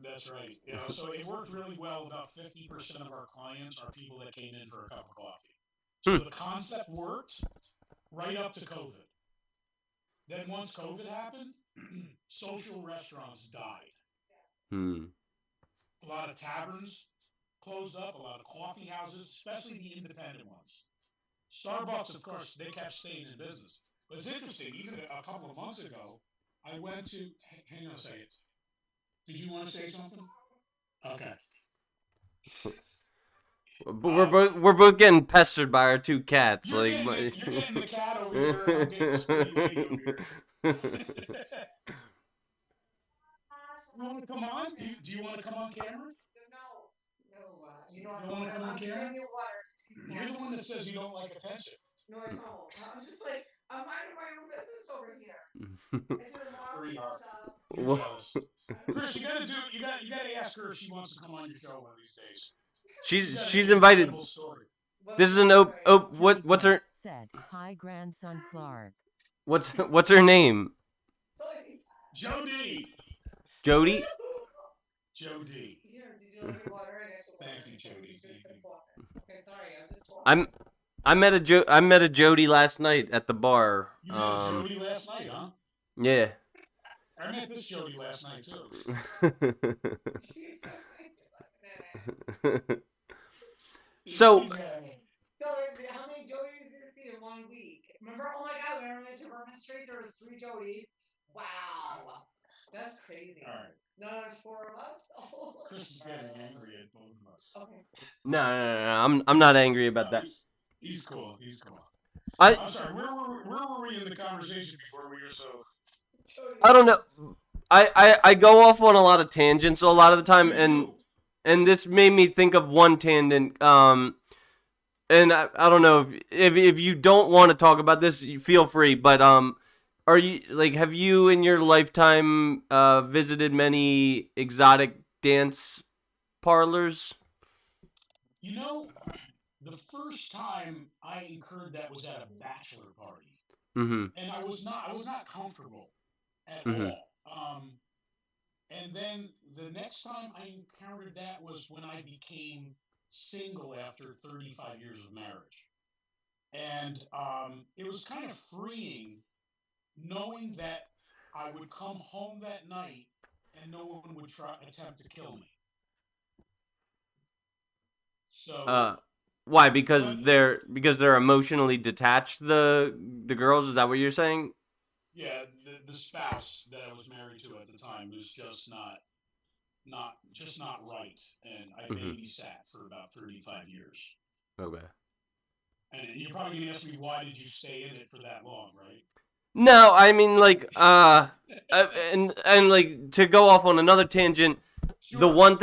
That's right. You know, so it worked really well. About 50% of our clients are people that came in for a cup of coffee. So
Hmm.
the concept worked right up to COVID. Then once COVID happened, social restaurants died.
Hmm.
A lot of taverns closed up, a lot of coffee houses, especially the independent ones. Starbucks, of course, they kept staying in business. But it's interesting, even a couple of months ago, I went to, hang on a second. Did you want to say something? Okay.
But we're both getting pestered by our two cats.
You're
Like,
getting it. You're getting the cat over here, and I'm getting this pretty lady over here. You want to come on? Do you want to come on camera?
No,
You don't want to come on camera? You're the one that says you don't like attention.
No, I don't. I'm just like, I'm minding my own business over here. I should have modeled myself.
You're jealous. Chris, you gotta ask her if she wants to come on your show one of these days.
she's invited.
Story.
This is an what's her
Says, hi, grandson Clark.
what's her name?
Jody.
Jody.
Jody.
Here, did you like your water? I got your water.
Thank you, Jody. Thank you.
Okay, sorry, I'm just talking.
I met a Jody last night at the bar.
You met a Jody last night, huh?
Yeah.
I met this Jody last night too.
So.
So, how many Jodies did you see in 1 week? Remember? Oh my God! When I went to Bourbon Street, there was 3 Jodies. Wow, that's crazy.
All right.
No, there's 4 of us. Oh.
Chris is getting angry at both of us.
Okay.
No. I'm not angry about that.
He's cool.
I'm
sorry. Where were we in the conversation before we were so?
I don't know. I go off on a lot of tangents a lot of the time, and this made me think of one tangent. And I don't know if you don't want to talk about this, you feel free. But are you like have you in your lifetime visited many exotic dance parlors?
You know, the first time I incurred that was at a bachelor party,
Mm-hmm.
and I was not comfortable at
Mm-hmm.
all. And then the next time I encountered that was when I became single after 35 years of marriage, and it was kind of freeing knowing that I would come home that night and no one would attempt to kill me. So
Why? Because they're emotionally detached. The girls. Is that what you're saying?
yeah, the spouse that I was married to at the time was just not right, and I babysat for about 35 years.
Okay.
And you're probably gonna ask me why did you stay in it for that long, right?
No, I mean like and like to go off on another tangent.
Sure.
The one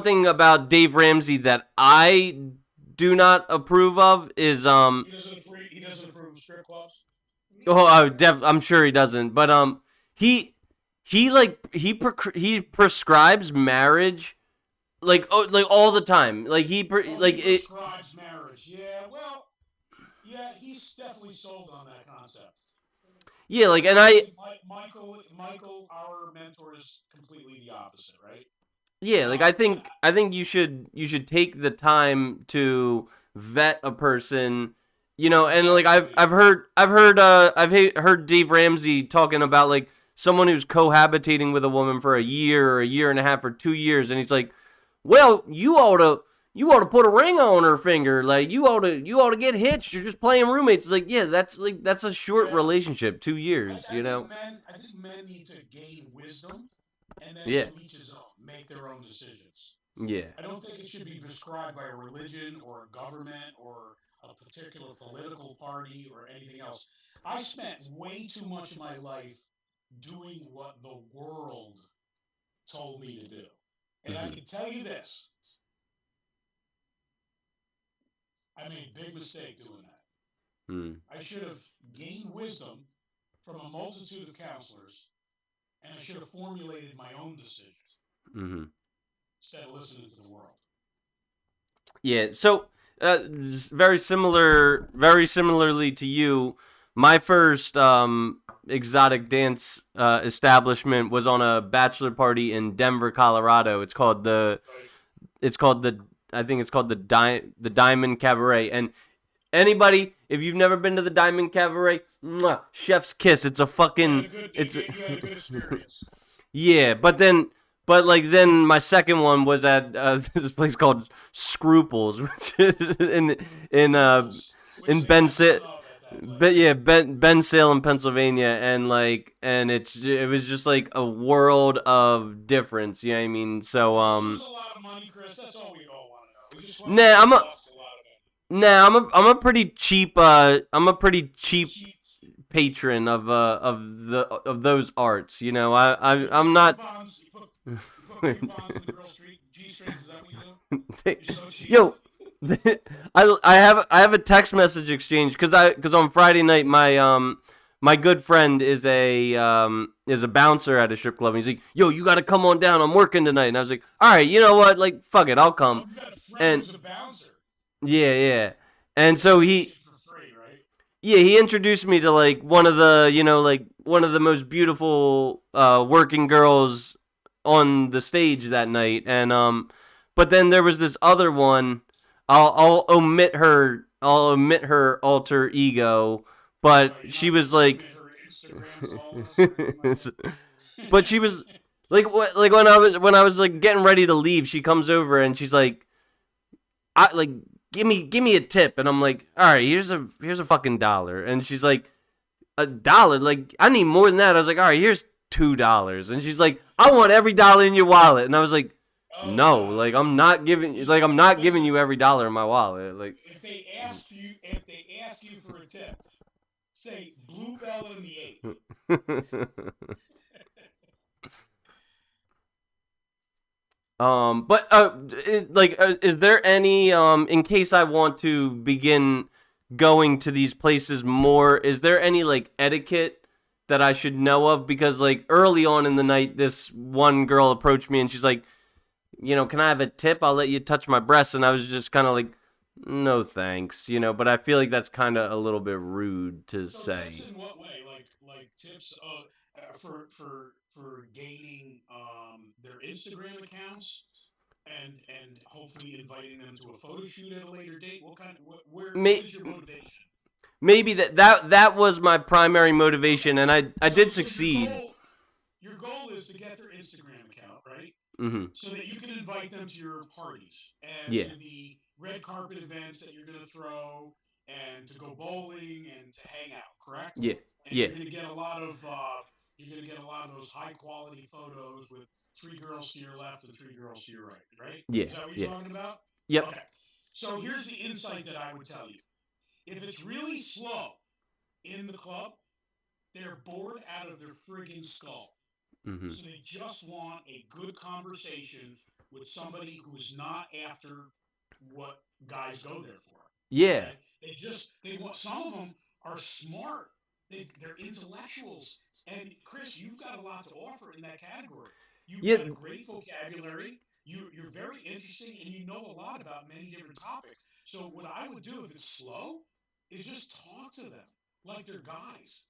thing about Dave Ramsey that I do not approve of is
He doesn't approve of strip clubs.
I'm sure he doesn't, but he prescribes marriage like all the time. Like he
prescribes marriage. Yeah, well, yeah, he's definitely sold on that concept.
Yeah, like and
Michael, our mentor, is completely the opposite, right?
Yeah, like I think you should take the time to vet a person, and like I've heard Dave Ramsey talking about like someone who's cohabitating with a woman for a year or a year and a half or 2 years, and he's like, well, you ought to put a ring on her finger, like you ought to get hitched. You're just playing roommates. It's like, yeah, that's a short relationship, 2 years,
I think men need to gain wisdom, and then to each his own, make their own decisions.
Yeah.
I don't think it should be prescribed by a religion or a government or a particular political party or anything else. I spent way too much of my life doing what the world told me to do. And I can tell you this. I made a big mistake doing that. I should have gained wisdom from a multitude of counselors, and I should have formulated my own decision instead of listening to the world.
Yeah. So very similarly to you. My first exotic dance establishment was on a bachelor party in Denver, Colorado.
Right.
I think it's called the Diamond Cabaret. And anybody, if you've never been to the Diamond Cabaret, mwah, chef's kiss. It's a fucking
You had a good experience.
yeah, but then my second one was at this place called Scruples, which is in in
Which
Ben
I
Sa-
don't know about that
but
place.
yeah, Ben Salem, Pennsylvania, and it was just like a world of difference. You know what I mean? So
It was a lot of money, Chris. That's all we all want to know. We just want to know
nah,
if you lost a lot of it.
I'm a pretty cheap
Cheap.
patron of those arts. You know,
You put
I'm not.
coupons. You put coupons in the girl street G strings. Is that what you do? You're so cheap.
Yo, I have a text message exchange because on Friday night my good friend is a bouncer at a strip club. And he's like, yo, you got to come on down. I'm working tonight. And I was like, all right, you know what? Like, fuck it, I'll come.
Oh, you got a friend
And
who's a bouncer.
yeah. And so
Shit for free, right?
yeah, he introduced me to like one of the, like one of the most beautiful working girls on the stage that night. And but then there was this other one. I'll omit her. I'll omit her alter ego, but
Right,
she
not
was like,
admit her Instagrams all this or anything like that.
but she was like when I was like getting ready to leave, she comes over and she's like, I like give me a tip, and I'm like, all right, here's a fucking dollar, and she's like, a dollar, like I need more than that. I was like, all right, here's $2, and she's like, I want every dollar in your wallet, and I was like,
Oh
no,
God.
like I'm not giving you every dollar in my wallet, like.
If they ask you for a tip, say Bluebell in the 8th.
But is there any in case I want to begin going to these places more? Is there any like etiquette that I should know of? Because like early on in the night, this one girl approached me and she's like, can I have a tip? I'll let you touch my breasts, and I was just kind of like, no thanks, But I feel like that's kind of a little bit rude to
So tips
say.
in what way? Like tips for gaining their Instagram accounts and hopefully inviting them to a photo shoot at a later date. What kind of what
May-
is your motivation?
Maybe that was my primary motivation, and I did
So
succeed.
your goal is to get their Instagram account, right?
Mm-hmm.
So that you can invite them to your parties and
Yeah.
to the red carpet events that you're going to throw and to go bowling and to hang out, correct?
Yeah.
And
Yeah.
you're going to get a lot of those high quality photos with three girls to your left and three girls to your right, right?
Yeah.
Is that what you're
Yeah.
talking about?
Yep.
Okay. So here's the insight that I would tell you. If it's really slow in the club, they're bored out of their friggin' skull.
Mm-hmm.
So they just want a good conversation with somebody who's not after what guys go there for.
Yeah.
Okay? They want, some of them are smart. They're intellectuals. And Chris, you've got a lot to offer in that category. You've
Yeah.
got a great vocabulary. You're very interesting, and you know a lot about many different topics. So what I would do if it's slow is just talk to them like they're guys.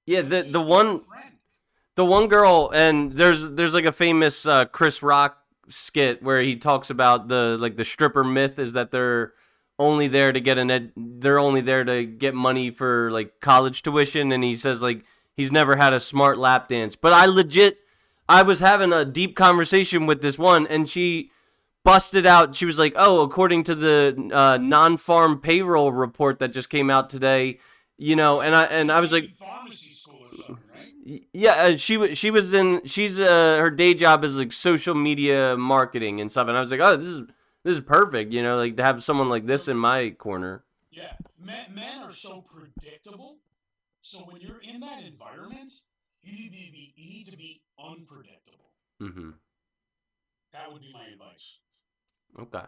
Yeah.
Like
The
just be their
one
friend.
the one girl, and there's like a famous Chris Rock skit where he talks about the stripper myth is that they're only there to they're only there to get money for like college tuition, and he says like he's never had a smart lap dance. But I was having a deep conversation with this one, and she busted out. She was like, "Oh, according to the non-farm payroll report that just came out today, and I was like,
Pharmacy school or something, right?
yeah, she's her day job is like social media marketing and stuff, and I was like, oh, this is perfect, like to have someone like this in my corner.
Yeah, men are so predictable. So when you're in that environment, you need to be unpredictable.
Mm-hmm.
That would be my advice.
Okay.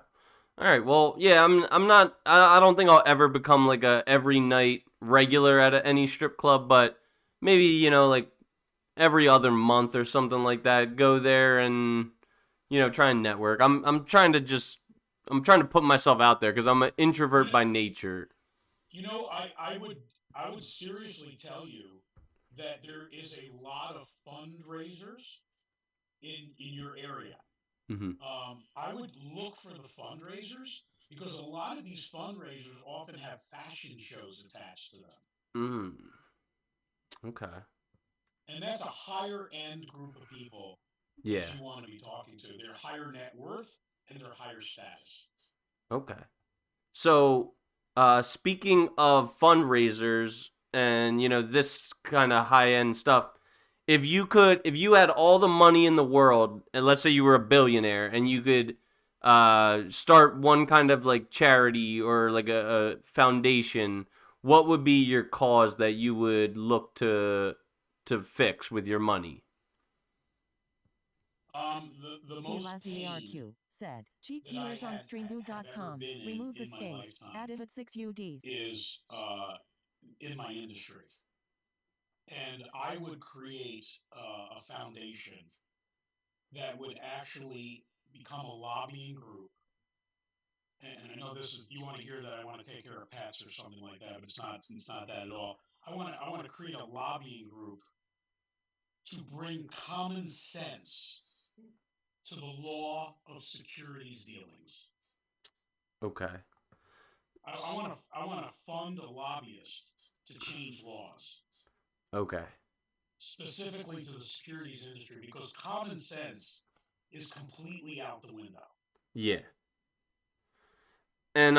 All right. Well, yeah, I'm not. I don't think I'll ever become like a every night regular at any strip club, but maybe like every other month or something like that. Go there and try and network. I'm trying to just I'm trying to put myself out there because I'm an introvert
Yeah.
by nature.
You know, I would seriously tell you that there is a lot of fundraisers in your area.
Mm-hmm.
I would look for the fundraisers because a lot of these fundraisers often have fashion shows attached to them.
Mm. Okay.
And that's a higher end group of people that
Yeah.
you want to be talking to. They're higher net worth and they're higher status.
Okay. So, speaking of fundraisers and this kind of high end stuff, if you had all the money in the world, and let's say you were a billionaire, and you could start one kind of like charity or like a foundation, what would be your cause that you would look to fix with your money?
The most pain
KLazierQ said, cheap
that I
viewers on
have ever
streamvoo.com.
been
Remove the
in my
space.
lifetime
Add if it's 6 UDs.
is in my industry. And I would create a foundation that would actually become a lobbying group. And I know this is you want to hear that I want to take care of pets or something like that, but it's not that at all. I want to create a lobbying group to bring common sense to the law of securities dealings.
Okay.
I want to fund a lobbyist to change laws,
Okay.
specifically to the securities industry, because common sense is completely out the window.
Yeah. And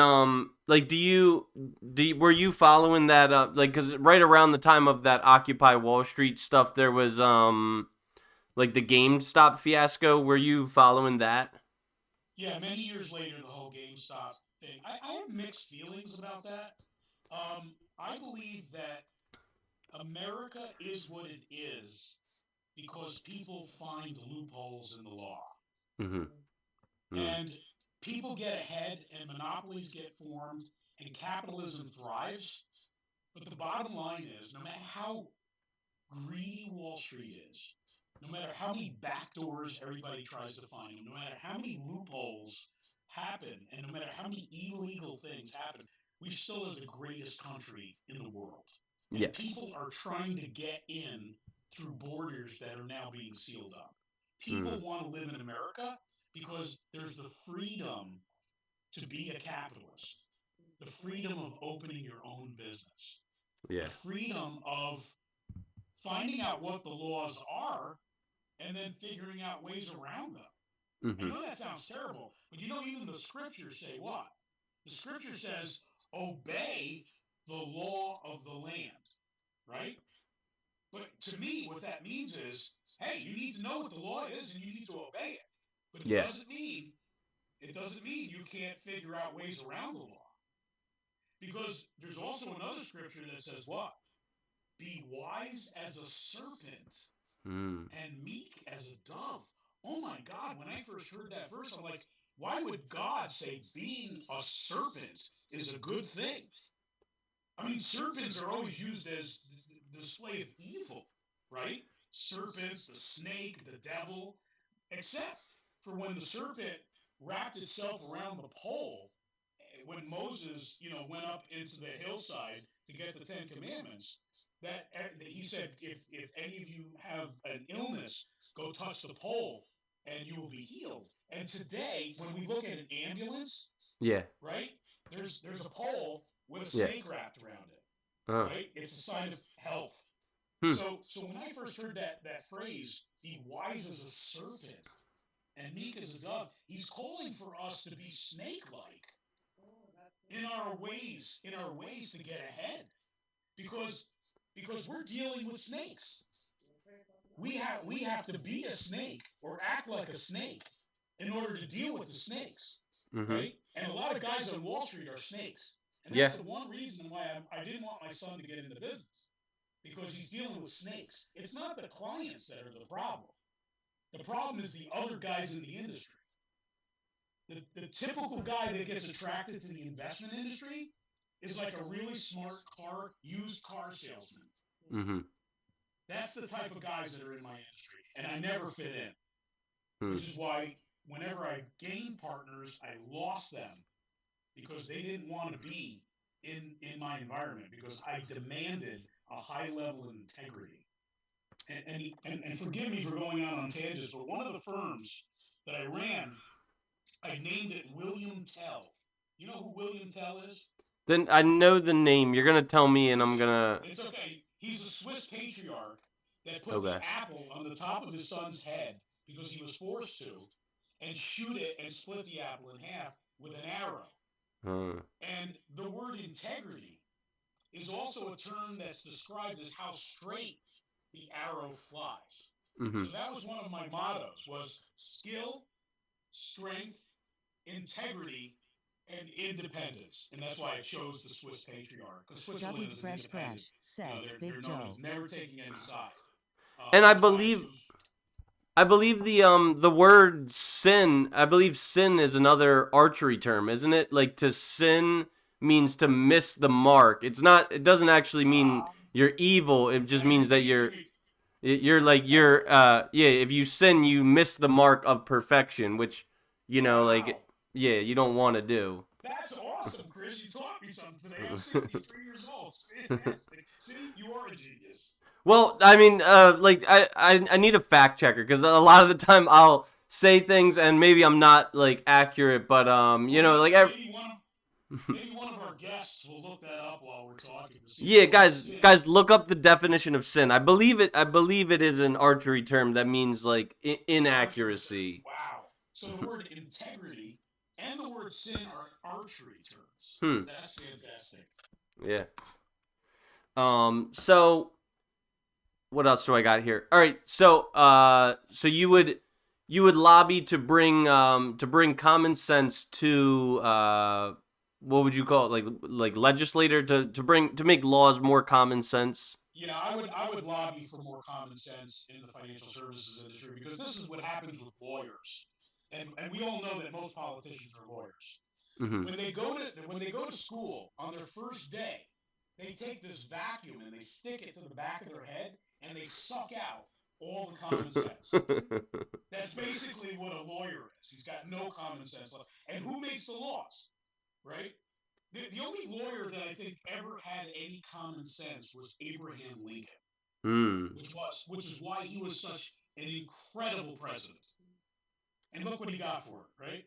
like, were you following that like, cause right around the time of that Occupy Wall Street stuff, there was like the GameStop fiasco. Were you following that?
Yeah, many years later, the whole GameStop thing. I have mixed feelings about that. I believe that America is what it is because people find loopholes in the law.
Mm-hmm. Mm.
And people get ahead and monopolies get formed and capitalism thrives. But the bottom line is no matter how greedy Wall Street is, no matter how many backdoors everybody tries to find, no matter how many loopholes happen, and no matter how many illegal things happen, we still are the greatest country in the world. And
Yes.
people are trying to get in through borders that are now being sealed up.
Mm.
People want to live in America because there's the freedom to be a capitalist, the freedom of opening your own business, the
Yeah.
freedom of finding out what the laws are and then figuring out ways around them. I
Mm-hmm.
know that sounds terrible, but even the scriptures say what? The scripture says, obey the law of the land, right? But to me, what that means is, hey, you need to know what the law is and you need to obey it. But
Yeah.
it doesn't mean you can't figure out ways around the law. Because there's also another scripture that says what? Be wise as a serpent
Mm.
and meek as a dove. Oh my God, when I first heard that verse, I'm like, why would God say being a serpent is a good thing? I mean, serpents are always used as the display of evil, right? Serpents, the snake, the devil, except for when the serpent wrapped itself around the pole when Moses, went up into the hillside to get the Ten Commandments, that he said, if any of you have an illness, go touch the pole and you will be healed. And today, when we look at an ambulance,
Yeah.
right, there's a pole with a
Yeah.
snake wrapped around it,
Uh.
right? It's a sign of health.
Hmm.
So when I first heard that phrase, be wise as a serpent and meek as a dove, he's calling for us to be snake-like in our ways to get ahead because we're dealing with snakes. We have to be a snake or act like a snake in order to deal with the snakes,
Mm-hmm.
right? And a lot of guys on Wall Street are snakes, and
Yeah.
that's the one reason why I didn't want my son to get into business because he's dealing with snakes. It's not the clients that are the problem. The problem is the other guys in the industry. The typical guy that gets attracted to the investment industry is like a really smart used car salesman.
Mm-hmm.
That's the type of guys that are in my industry, and I never fit in,
Hmm.
which is why whenever I gained partners, I lost them because they didn't want to be in my environment because I demanded a high level of integrity. And forgive me for going out on tangents, but one of the firms that I ran, I named it William Tell. You know who William Tell is?
Then I know the name. You're gonna tell me, and I'm gonna.
It's okay. He's a Swiss patriarch that put
Okay.
the apple on the top of his son's head because he was forced to, and shoot it and split the apple in half with an arrow. And the word integrity is also a term that's described as how straight the arrow flies.
Mm-hmm.
So that was one of my mottos: was skill, strength, integrity, and independence. And that's why I chose the Swiss patriarch. Because Switzerland
Doubled
is an
fresh
independent.
fresh, says
They're
Big
known
Joe.
as never taking any side.
And
That's why I chose.
I believe the word sin. I believe sin is another archery term, isn't it? Like to sin means to miss the mark. It's not. It doesn't actually mean you're evil. It just means that you're like you're yeah. If you sin, you miss the mark of perfection, which like yeah, you don't want to do.
That's awesome, Chris. You taught me something today. I'm 63 years old. It's fantastic. See, you are a genius.
Well, I mean, like I need a fact checker because a lot of the time I'll say things and maybe I'm not like accurate, but like
maybe one of our guests will look that up while we're talking. To see
yeah,
what
guys, look up the definition of sin. I believe it is an archery term that means like inaccuracy.
Wow. So the word integrity and the word sin are archery terms.
Hmm.
That's fantastic.
Yeah. So what else do I got here? All right. So you would lobby to bring common sense to what would you call it? Like legislator to make laws more common sense.
Yeah, I would lobby for more common sense in the financial services industry because this is what happens with lawyers. And we all know that most politicians are lawyers.
Mm-hmm.
When they go to school on their first day, they take this vacuum and they stick it to the back of their head and they suck out all the common sense. That's basically what a lawyer is. He's got no common sense left. And who makes the laws, right? The only lawyer that I think ever had any common sense was Abraham Lincoln,
Hmm.
which is why he was such an incredible president. And look what he got for it, right?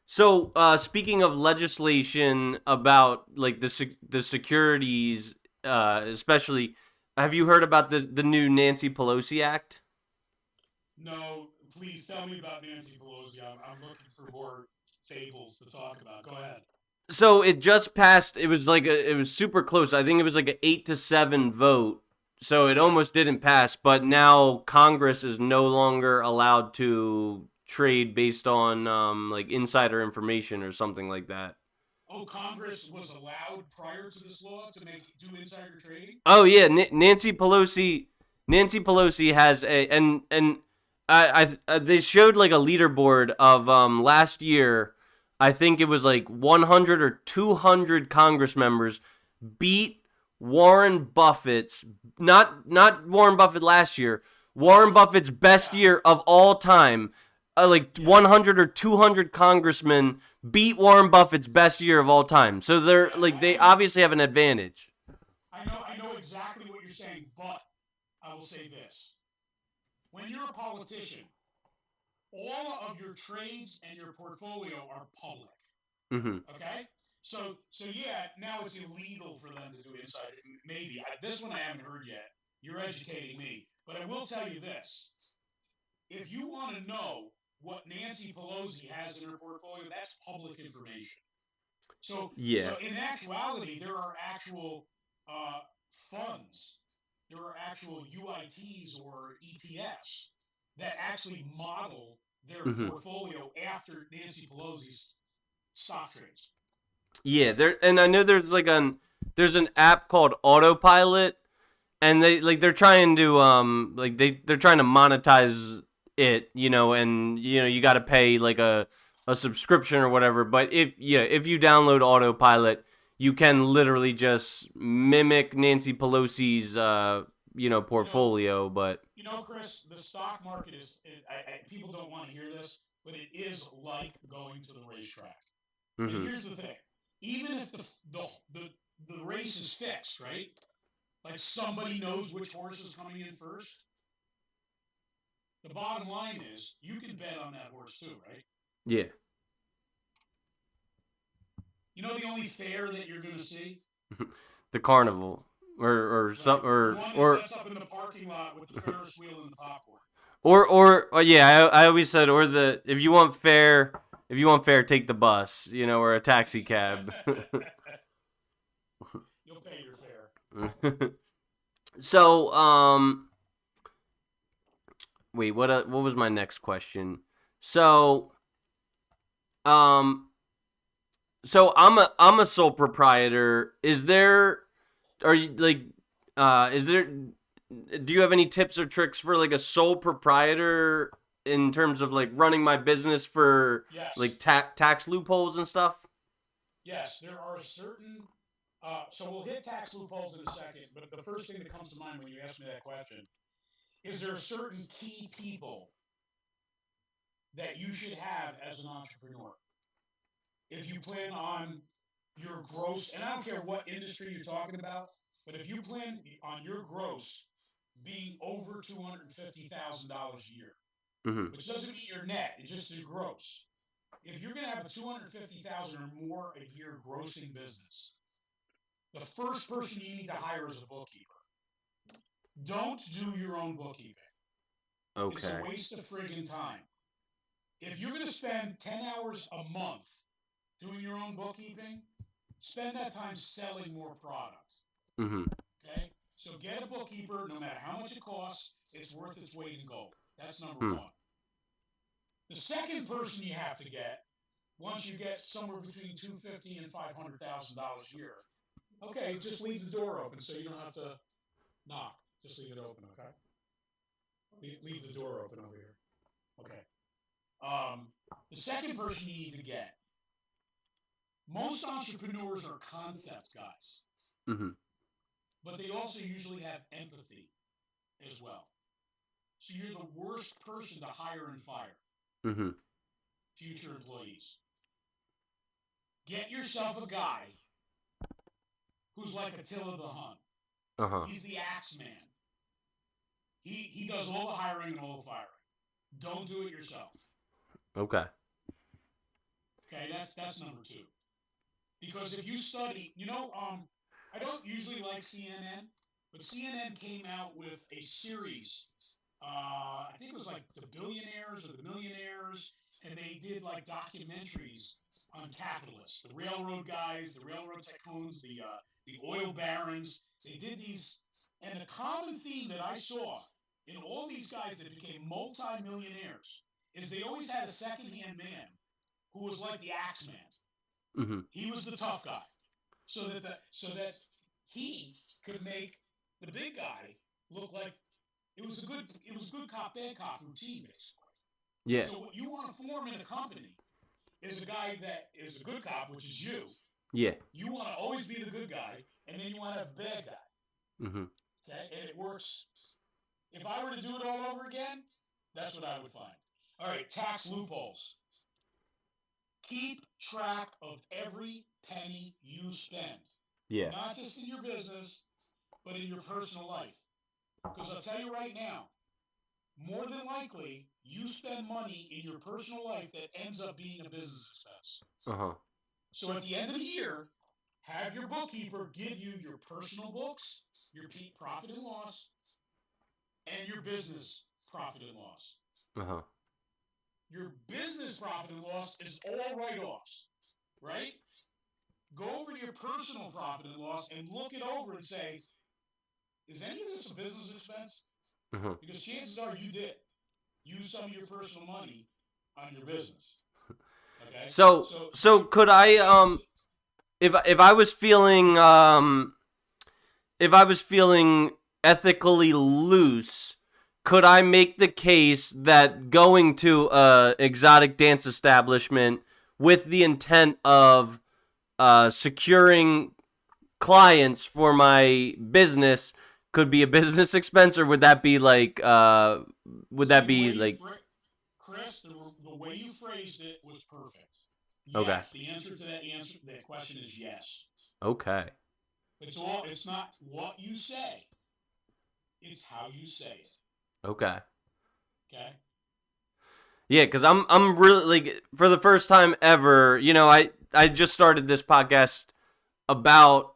So, speaking of legislation about like the securities, especially, have you heard about the new Nancy Pelosi Act?
No, please tell me about Nancy Pelosi. I'm looking for more fables to talk about. Go ahead.
So it just passed. It was it was super close. I think it was like an 8-7 vote. So it almost didn't pass. But now Congress is no longer allowed to trade based on like insider information or something like that.
Oh, Congress was allowed prior to this law to do insider trading.
Oh yeah, Nancy Pelosi. Nancy Pelosi has and they showed like a leaderboard of last year. I think it was like 100 or 200 Congress members beat Warren Buffett's not Warren Buffett last year. Warren Buffett's best year of all time. Like 100 or 200 congressmen beat Warren Buffett's best year of all time. So they're like they obviously have an advantage.
I know exactly what you're saying, but I will say this: when you're a politician, all of your trades and your portfolio are public.
Mm-hmm.
Okay, so yeah, now it's illegal for them to do insider. Maybe this one I haven't heard yet. You're educating me, but I will tell you this: if you want to know what Nancy Pelosi has in her portfolio, that's public information.
Yeah.
So in actuality, there are actual uh, funds, there are actual UITs or ETFs that actually model their
Mm-hmm.
portfolio after Nancy Pelosi's stock trades.
Yeah, and I know there's an app called Autopilot, and they're trying to they're trying to monetize it, and you got to pay like a subscription or whatever. But if you download Autopilot, you can literally just mimic Nancy Pelosi's portfolio. But
Chris, the stock market people don't want to hear this, but it is like going to the racetrack.
Mm-hmm.
And here's the thing: even if the race is fixed, right? Like somebody knows which horse is coming in first. The bottom line is you can bet on that horse too, right?
Yeah.
You know the only fair that you're going to see?
The carnival, or some,
The one that sets up in the parking lot with the Ferris wheel and the popcorn.
or yeah, I always said, or the if you want fair, take the bus, or a taxi cab.
You'll pay your fare.
So, wait, what was my next question? So, I'm a sole proprietor. Is there do you have any tips or tricks for like a sole proprietor in terms of like running my business for like tax loopholes and stuff?
Yes, there are certain. So we'll hit tax loopholes in a second, but the first thing that comes to mind when you ask me that question is there certain key people that you should have as an entrepreneur if you plan on your gross, and I don't care what industry you're talking about, but if you plan on your gross being over $250,000 a year,
Mm-hmm.
which doesn't mean your net, it's just your gross. If you're going to have a 250,000 or more a year grossing business, the first person you need to hire is a bookkeeper. Don't do your own bookkeeping.
Okay.
It's a waste of friggin' time. If you're going to spend 10 hours a month doing your own bookkeeping, spend that time selling more product.
Mm-hmm.
Okay? So get a bookkeeper, no matter how much it costs, it's worth its weight in gold. That's number one. The second person you have to get, once you get somewhere between $250,000 and $500,000 a year, okay, just leave the door open so you don't have to knock. Just leave it open, okay? Leave the door open over here. Okay. The second person you need to get. Most entrepreneurs are concept guys.
Mm-hmm.
But they also usually have empathy as well. So you're the worst person to hire and fire.
Mm-hmm.
Future employees. Get yourself a guy who's like Attila the Hun.
Uh-huh.
He's the axe man. He does all the hiring and all the firing. Don't do it yourself.
Okay.
Okay, that's number two. Because if you study, I don't usually like CNN, but CNN came out with a series. I think it was like the billionaires or the millionaires, and they did like documentaries on capitalists, the railroad guys, the railroad tycoons, the oil barons. They did these, and the common theme that I saw in all these guys that became multi-millionaires is they always had a second-hand man who was like the axe man.
Mm-hmm.
He was the tough guy, so that he could make the big guy look like it was good cop bad cop routine basically.
Yeah.
So what you want to form in a company is a guy that is a good cop, which is you.
Yeah.
You want to always be the good guy, and then you want to have a bad guy.
Mm-hmm.
Okay, and it works. If I were to do it all over again, that's what I would find. All right, tax loopholes. Keep track of every penny you spend.
Yeah.
Not just in your business, but in your personal life. Because I'll tell you right now, more than likely, you spend money in your personal life that ends up being a business expense.
Uh-huh.
So at the end of the year, have your bookkeeper give you your personal books, your profit and loss, and your business profit and loss.
Uh-huh.
Your business profit and loss is all write-offs, right? Go over to your personal profit and loss and look it over and say, is any of this a business expense?
Uh-huh.
Because chances are you did use some of your personal money on your business. Okay.
So could I if I was feeling ethically loose, could I make the case that going to a exotic dance establishment with the intent of securing clients for my business could be a business expense, or would that be like
Chris, the way you phrased it was perfect.
Okay.
Yes, the answer to that question is yes.
Okay.
It's not what you say, it's how you say it.
Okay.
Okay?
Yeah, because I'm really like for the first time ever, I just started this podcast about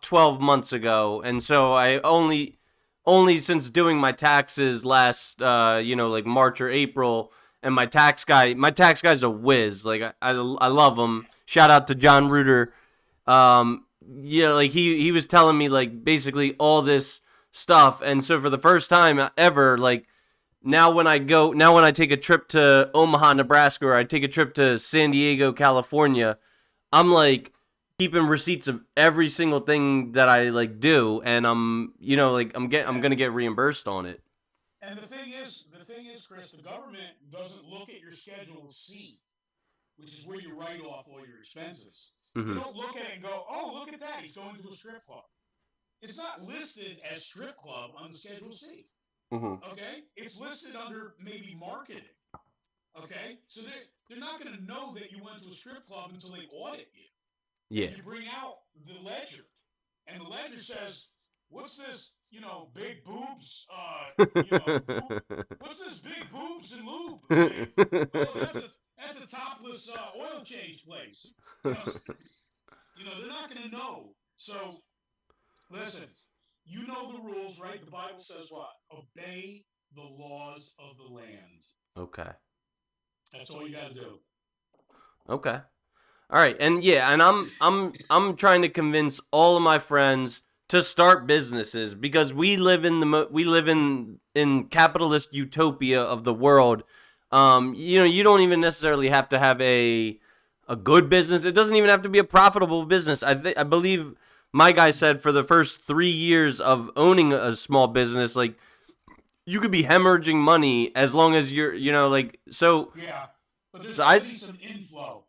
12 months ago, and so I only since doing my taxes last like March or April, and my tax guy's a whiz. Like I love him. Shout out to John Reuter. Yeah, like he was telling me like basically all this stuff, and so for the first time ever, like now when I take a trip to Omaha, Nebraska, or I take a trip to San Diego, California, I'm like keeping receipts of every single thing that I like do, and I'm gonna get reimbursed on it.
And the thing is, Chris, the government doesn't look at your Schedule C, which is where you write off all your expenses. They
Hmm.
don't look at it and go, "Oh, look at that, he's going to a strip club." It's not listed as strip club on the Schedule C.
Hmm.
Okay, it's listed under maybe marketing. Okay, so they're not going to know that you went to a strip club until they audit you.
Yeah.
And you bring out the ledger, and the ledger says, "What's this? Big boobs. What's this big boobs and lube thing?" Oh, that's a topless oil change place. You know, they're not going to know. So listen, you know the rules, right? The Bible says what? Obey the laws of the land.
Okay.
That's all you got to do.
Okay. All right, and yeah, and I'm trying to convince all of my friends to start businesses because we live in capitalist utopia of the world. You don't even necessarily have to have a good business. It doesn't even have to be a profitable business. I believe my guy said for the first 3 years of owning a small business, like you could be hemorrhaging money as long as you're like so.
Yeah, but there's
So
got to be some inflow.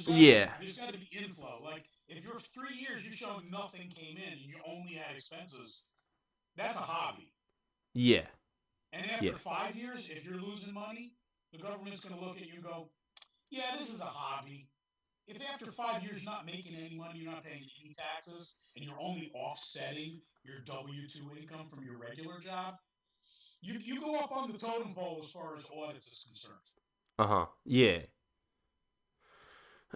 Yeah.
There's got to be inflow. Like if you're 3 years, you showed nothing came in and you only had expenses. That's a hobby.
Yeah.
And
Yeah.
after 5 years, if you're losing money, the government's going to look at you and go, "Yeah, this is a hobby." If after 5 years you're not making any money, you're not paying any taxes, and you're only offsetting your W-2 income from your regular job, you go up on the totem pole as far as audits is concerned.
Uh-huh. Yeah.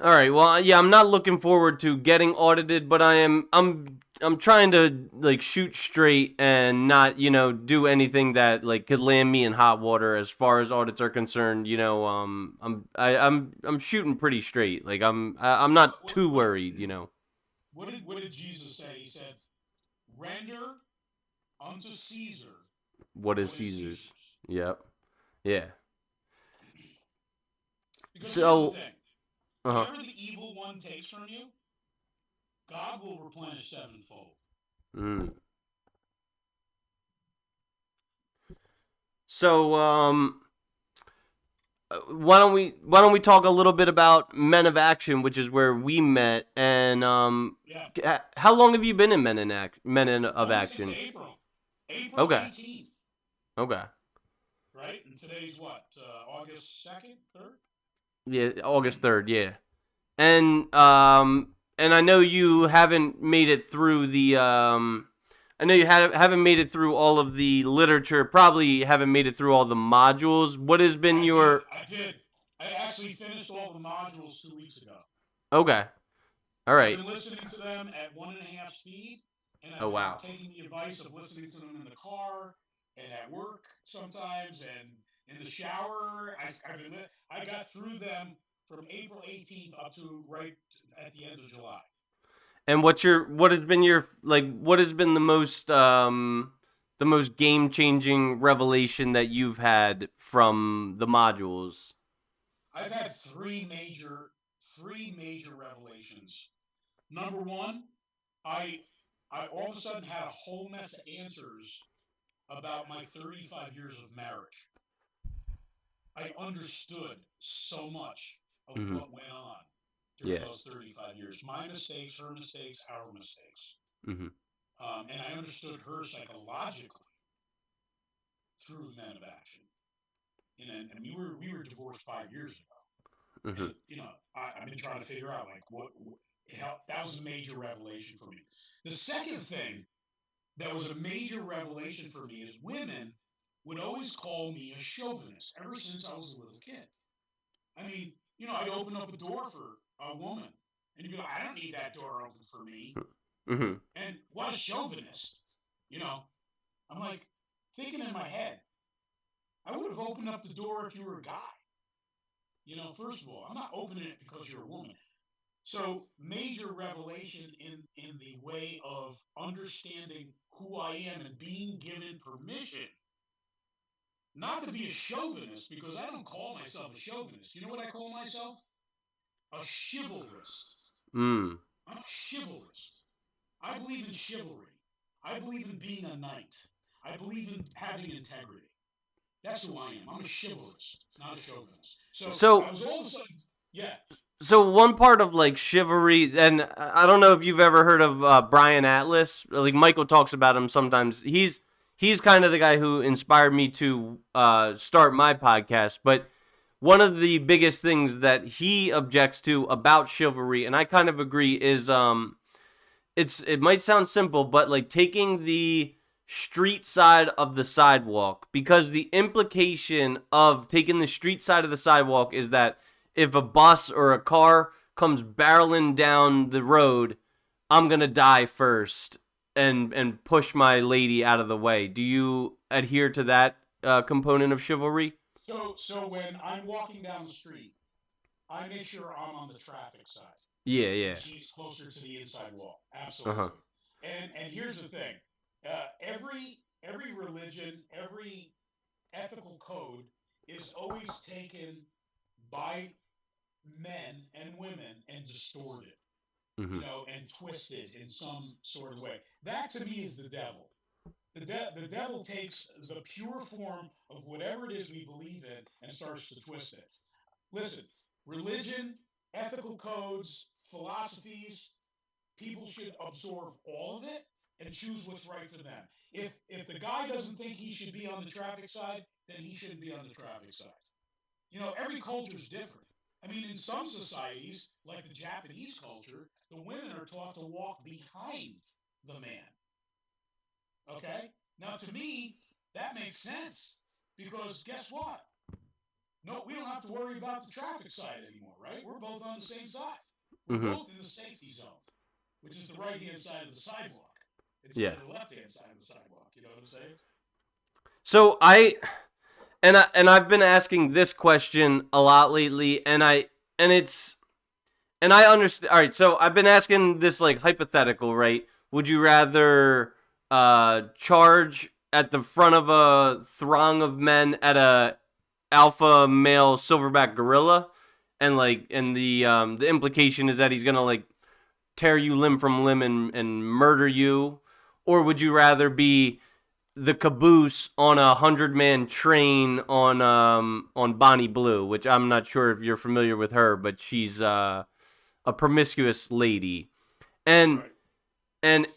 All right. Well, yeah, I'm not looking forward to getting audited, but I'm trying to like shoot straight and not, do anything that like could land me in hot water as far as audits are concerned. I'm shooting pretty straight. Like I'm not too worried.
What did Jesus say? He said, "Render unto Caesar
What is
what is
Caesar's?
Caesar's."
Yep. Yeah.
Because here's the
So,
thing:
uh-huh.
whatever the evil one takes from you, God will replenish sevenfold.
Mm. So, why don't we talk a little bit about Men of Action, which is where we met, and
Yeah.
how long have you been in Men of
Only since
Action?
April. April
Okay,
18th,
okay,
right? And today's what? August 2nd, 3rd?
yeah, August 3rd, yeah, and I know you haven't made it through I know you haven't made it through all of the literature, probably haven't made it through all the modules. What has been your
I did. I actually finished all the modules 2 weeks ago.
okay? All
I've
right.
been listening to them at 1.5 speed, and
Oh
I've been
wow.
taking the advice of listening to them in the car and at work sometimes and in the shower. I got through them from April 18th up to right at the end of July.
And what has been the most game changing revelation that you've had from the modules?
I've had three major revelations. Number one, I I all of a sudden had a whole mess of answers about my 35 years of marriage. I understood so much of
Hmm.
what went on during
Yeah.
those 35 years. My mistakes, her mistakes, our mistakes.
Hmm.
And I understood her psychologically through Men of Action. And we were divorced 5 years ago. And I've been trying to figure out like that was a major revelation for me. The second thing that was a major revelation for me is women would always call me a chauvinist ever since I was a little kid. I mean, I'd open up a door for a woman, and you'd be like, I don't need that door open for me.
Mm-hmm.
And what a chauvinist. You know, I'm like thinking in my head, I would have opened up the door if you were a guy. First of all, I'm not opening it because you're a woman. So major revelation in the way of understanding who I am and being given permission not to be a chauvinist because I don't call myself a chauvinist. You know what I call myself? A chivalrist.
Mm.
I'm a chivalrist. I believe in chivalry. I believe in being a knight. I believe in having integrity. That's who I am. I'm a chivalrist, not a chauvinist. So
So
I was all of a sudden, yeah.
So one part of like chivalry, and I don't know if you've ever heard of Brian Atlas. Like Michael talks about him sometimes. He's kind of the guy who inspired me to start my podcast. But one of the biggest things that he objects to about chivalry, and I kind of agree, is it might sound simple, but like taking the street side of the sidewalk, because the implication of taking the street side of the sidewalk is that if a bus or a car comes barreling down the road, I'm gonna die first and push my lady out of the way. Do you adhere to that component of chivalry?
So when I'm walking down the street, I make sure I'm on the traffic side.
Yeah, yeah.
And she's closer to the inside wall.
Uh huh.
Absolutely. And here's the thing. Every religion, every ethical code is always taken by men and women and distorted,
Mm-hmm.
and twisted in some sort of way. That to me is the devil. The devil takes the pure form of whatever it is we believe in and starts to twist it. Listen, religion, ethical codes, philosophies, people should absorb all of it and choose what's right for them. If the guy doesn't think he should be on the traffic side, then he shouldn't be on the traffic side. Every culture is different. I mean, in some societies, like the Japanese culture, the women are taught to walk behind the man. Okay? Now, to me, that makes sense because guess what? No, we don't have to worry about the traffic side anymore, right? We're both on the same side. We're
Mm-hmm.
both in the safety zone, which is the right hand side of the sidewalk instead
Yeah.
of the left hand side of the sidewalk. You know what I'm saying?
So I've been asking this question a lot lately, and I understand. All right, so I've been asking this like hypothetical, right? Would you rather charge at the front of a throng of men at a alpha male silverback gorilla, and the implication is that he's gonna like tear you limb from limb and murder you, or would you rather be the caboose on 100-man train on Bonnie Blue, which I'm not sure if you're familiar with her, but she's a promiscuous lady, and
Right.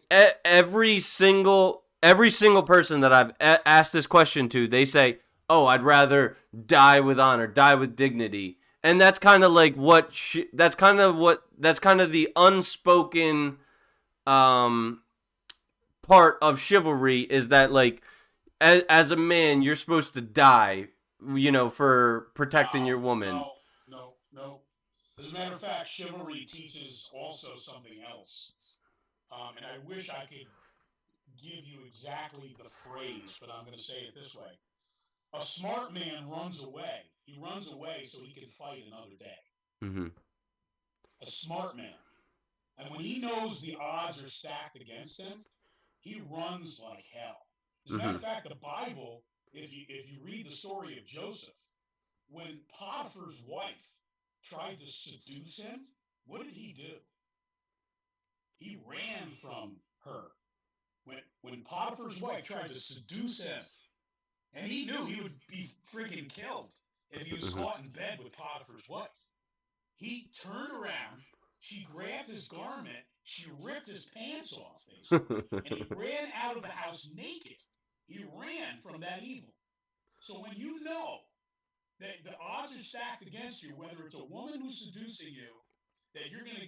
every single person that I've asked this question to, they say, "Oh, I'd rather die with honor, die with dignity," and that's kind of like that's kind of the unspoken part of chivalry, is that like as a man you're supposed to die, for protecting your woman.
No. As a matter of fact, chivalry teaches also something else. And I wish I could give you exactly the phrase, but I'm going to say it this way. A smart man runs away. He runs away so he can fight another day.
Mm-hmm.
A smart man. And when he knows the odds are stacked against him, he runs like hell. As a matter of fact, the Bible, if you read the story of Joseph, when Potiphar's wife tried to seduce him, what did he do? He ran from her. When Potiphar's wife tried to seduce him, and he knew he would be freaking killed if he was caught in bed with Potiphar's wife. He turned around, she grabbed his garment, she ripped his pants off, basically, and he ran out of the house naked. He ran from that evil. So when you know The odds are stacked against you, whether it's a woman who's seducing you, that you're going to,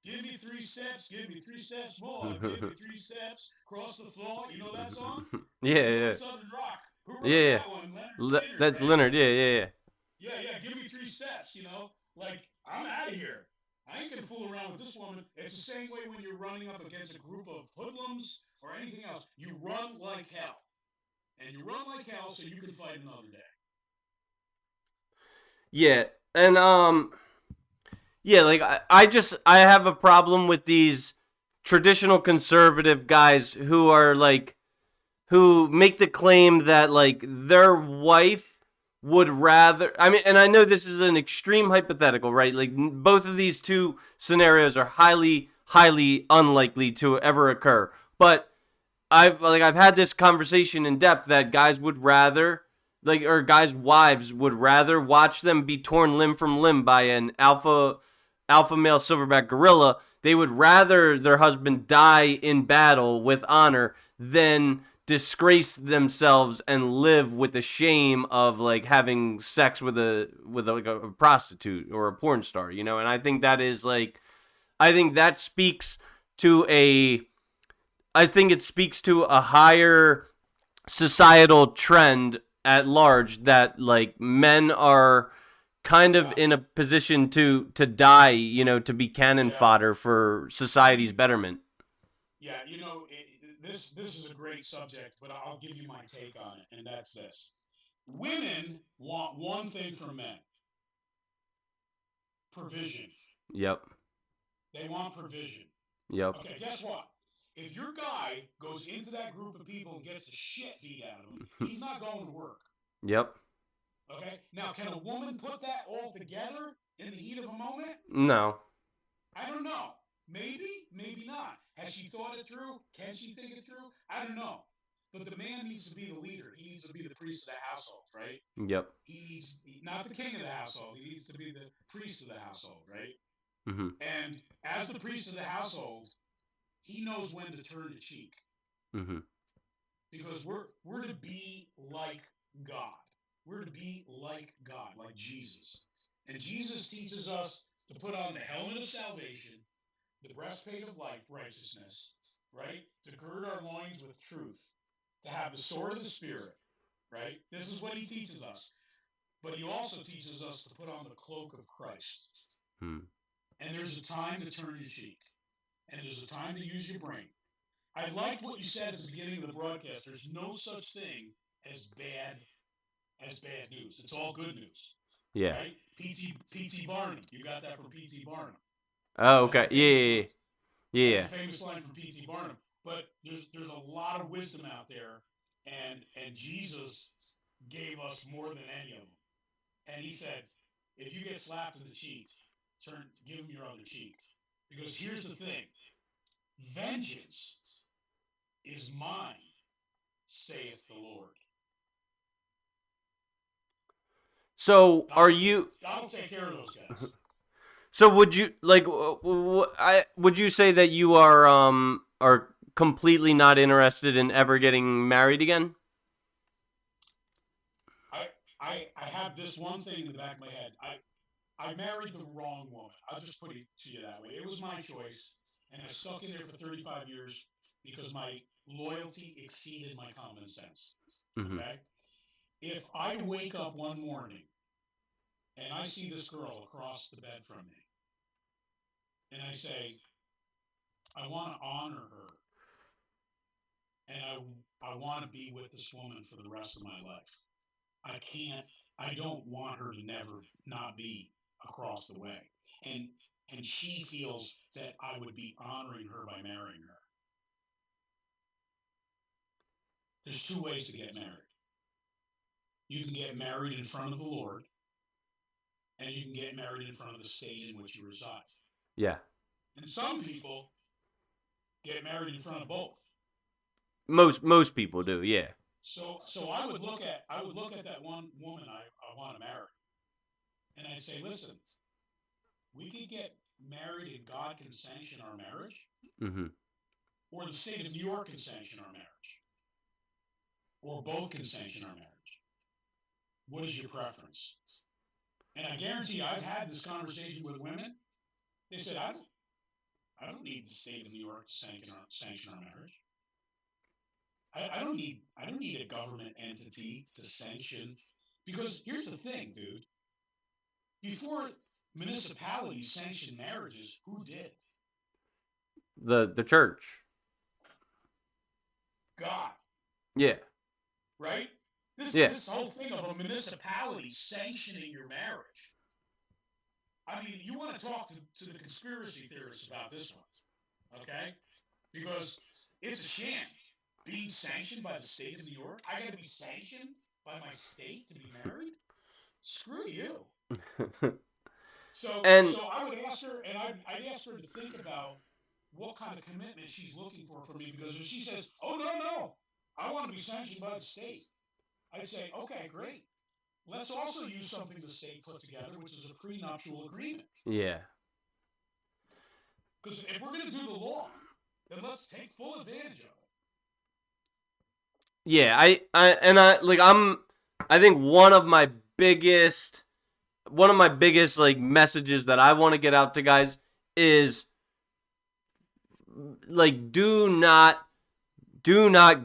give me 3 steps, give me 3 steps more, give me 3 steps, cross the floor. You know that song?
Yeah,
She
yeah,
wrote Southern Rock. Who
yeah,
wrote
yeah.
that one? Leonard Skinner,
That's
right?
Leonard. Yeah, yeah, yeah.
Yeah, give me 3 steps, Like, I'm out of here. I ain't gonna fool around with this woman. It's the same way when you're running up against a group of hoodlums or anything else. You run like hell. And you run like hell so you can fight another day.
Yeah, and yeah, like I have a problem with these traditional conservative guys who are like who make the claim that like their wife would rather. I mean, and I know this is an extreme hypothetical, right? Like both of these two scenarios are highly unlikely to ever occur. But I've had this conversation in depth that guys would rather or guys' wives would rather watch them be torn limb from limb by an alpha male silverback gorilla. They would rather their husband die in battle with honor than disgrace themselves and live with the shame of like having sex with a prostitute or a porn star, And I think that is like, I think that speaks to I think it speaks to a higher societal trend at large that like men are kind of in a position to die, to be cannon fodder for society's betterment.
Yeah, this is a great subject, but I'll give you my take on it, and that's this: women want one thing from men: provision.
Yep.
They want provision.
Yep.
Okay, guess what? If your guy goes into that group of people and gets the shit beat out of him, he's not going to work.
Yep.
Okay? Now, can a woman put that all together in the heat of a moment?
No.
I don't know. Maybe, maybe not. Has she thought it through? Can she think it through? I don't know. But the man needs to be the leader. He needs to be the priest of the household, right?
Yep.
He needs, not the king of the household. He needs to be the priest of the household, right?
Mm-hmm.
And as the priest of the household, he knows when to turn the cheek.
Mm-hmm.
Because we're to be like God. We're to be like God, like Jesus. And Jesus teaches us to put on the helmet of salvation, the breastplate of life, righteousness, right? To gird our loins with truth, to have the sword of the Spirit, right? This is what he teaches us. But he also teaches us to put on the cloak of Christ.
Hmm.
And there's a time to turn your cheek, and there's a time to use your brain. I liked what you said at the beginning of the broadcast. There's no such thing as bad news. It's all good news.
Yeah.
Right? P.T. Barnum. You got that from P.T. Barnum.
Oh, okay. Yeah. Yeah.
That's a famous line from P.T. Barnum. But there's a lot of wisdom out there, and Jesus gave us more than any of them. And he said, if you get slapped in the cheek, give him your other cheek. Because here's the thing: vengeance is mine, saith the Lord.
So, are you?
I'll take care of those guys.
So, would you like? Would you say that you are completely not interested in ever getting married again?
I have this one thing in the back of my head. I married the wrong woman. I'll just put it to you that way. It was my choice, and I stuck in there for 35 years because my loyalty exceeded my common sense.
Mm-hmm.
Okay? If I wake up one morning and I see this girl across the bed from me, and I say, I want to honor her, and I want to be with this woman for the rest of my life. I don't want her to never not be across the way. And she feels that I would be honoring her by marrying her. There's 2 ways to get married. You can get married in front of the Lord, and you can get married in front of the state in which you reside.
Yeah.
And some people get married in front of both.
Most people do, yeah.
So I would look at that one woman I want to marry, and I'd say, listen, we could get married and God can sanction our marriage,
Mm-hmm.
or the state of New York can sanction our marriage, or both can sanction our marriage. what is your preference? And I guarantee you, I've had this conversation with women. They said, I don't need the state of New York to sanction our marriage. I don't need a government entity to sanction, because here's the thing, dude. Before municipalities sanctioned marriages, who did?
The church.
God,
Yeah.
right?
Yeah.
This whole thing of a municipality sanctioning your marriage. I mean, you want to talk to the conspiracy theorists about this one, okay? Because it's a sham. Being sanctioned by the state of New York, I got to be sanctioned by my state to be married? Screw you.
And
So I would ask her, and I'd ask her to think about what kind of commitment she's looking for from me. Because if she says, "Oh no, I want to be sanctioned by the state," I'd say, "Okay, great. Let's also use something the state put together, which is a prenuptial agreement.
yeah.
Because if we're going to do the law, then let's take full advantage of it."
Yeah, I think one of my biggest like messages that I want to get out to guys is like do not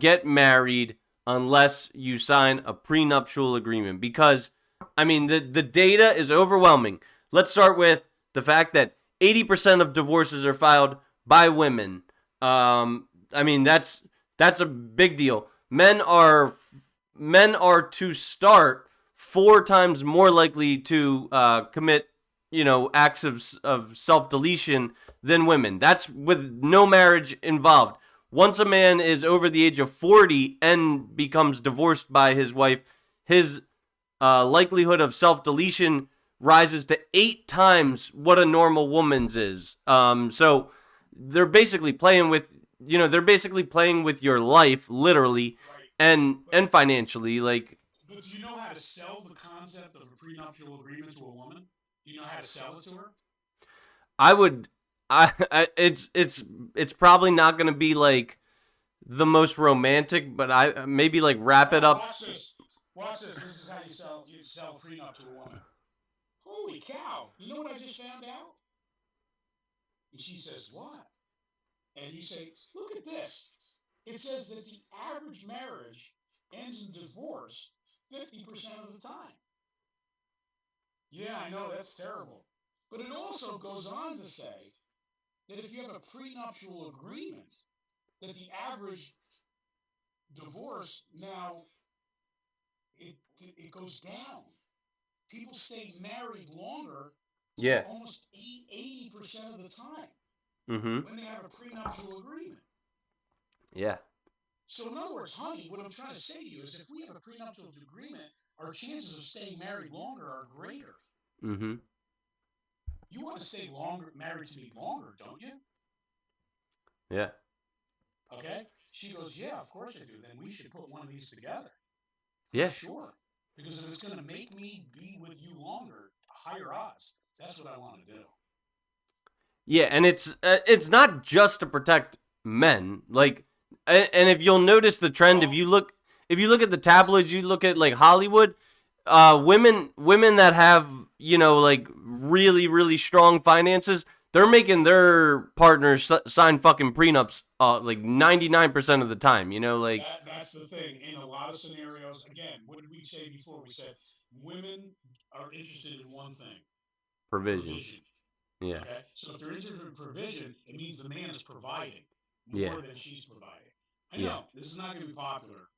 get married unless you sign a prenuptial agreement, because I mean the data is overwhelming. Let's start with the fact that 80% of divorces are filed by women. I mean that's a big deal. Men are to start 4 times more likely to commit, acts of self-deletion than women. That's with no marriage involved. Once a man is over the age of 40 and becomes divorced by his wife, his likelihood of self-deletion rises to 8 times what a normal woman's is. So they're basically playing with, your life, literally,
Right.
and financially. Like,
But do you know how to sell the concept of a prenuptial agreement to a woman? Do you know how to sell it to her?
I would, it's probably not going to be like the most romantic, but I maybe like wrap it up.
Watch this. Watch this. This is how you sell a prenup to a woman. Holy cow! You know what I just found out? And she says, "What?" And you say, "Look at this. It says that the average marriage ends in divorce 50% of the time." Yeah, I know, that's terrible. But it also goes on to say that if you have a prenuptial agreement, that the average divorce now it goes down. People stay married longer,
Yeah.
almost 80% of the time
Mm-hmm.
when they have a prenuptial agreement.
Yeah.
So in other words, honey, what I'm trying to say to you is if we have a prenuptial agreement, our chances of staying married longer are greater.
Mm-hmm.
You want to stay married to me longer, don't you?
Yeah.
Okay. She goes, "Yeah, of course I do. Then we should put one of these together." For
Yeah.
sure. Because if it's going to make me be with you longer, higher odds. That's what I want to do.
Yeah, and it's not just to protect men. Like, and if you'll notice the trend, if you look at the tabloids, you look at like Hollywood, women that have, like really really strong finances, they're making their partners sign fucking prenups like 99% of the time. Like
That's the thing. In a lot of scenarios, again, what did we say before? We said women are interested in one thing:
provisions.
provision.
Yeah.
Okay. So if they're interested in provision, it means the man is providing
Yeah.
more than she's providing. I
Yeah.
know this is not going to be popular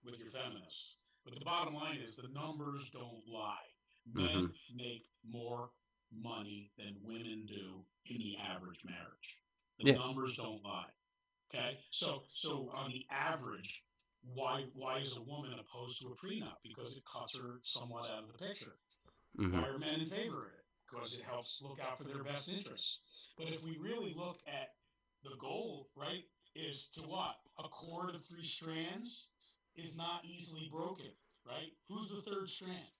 with your feminists, but the bottom line is the numbers don't lie.
Mm-hmm.
Men make more money than women do in the average marriage. The
Yeah.
numbers don't lie. Okay, so on the average, why is a woman opposed to a prenup? Because it cuts her somewhat out of the picture.
Mm-hmm.
Why are men in favor of it? Because it helps look out for their best interests. But if we really look at the goal, right, is to what? A cord of 3 strands is not easily broken, right? Who's the third strand?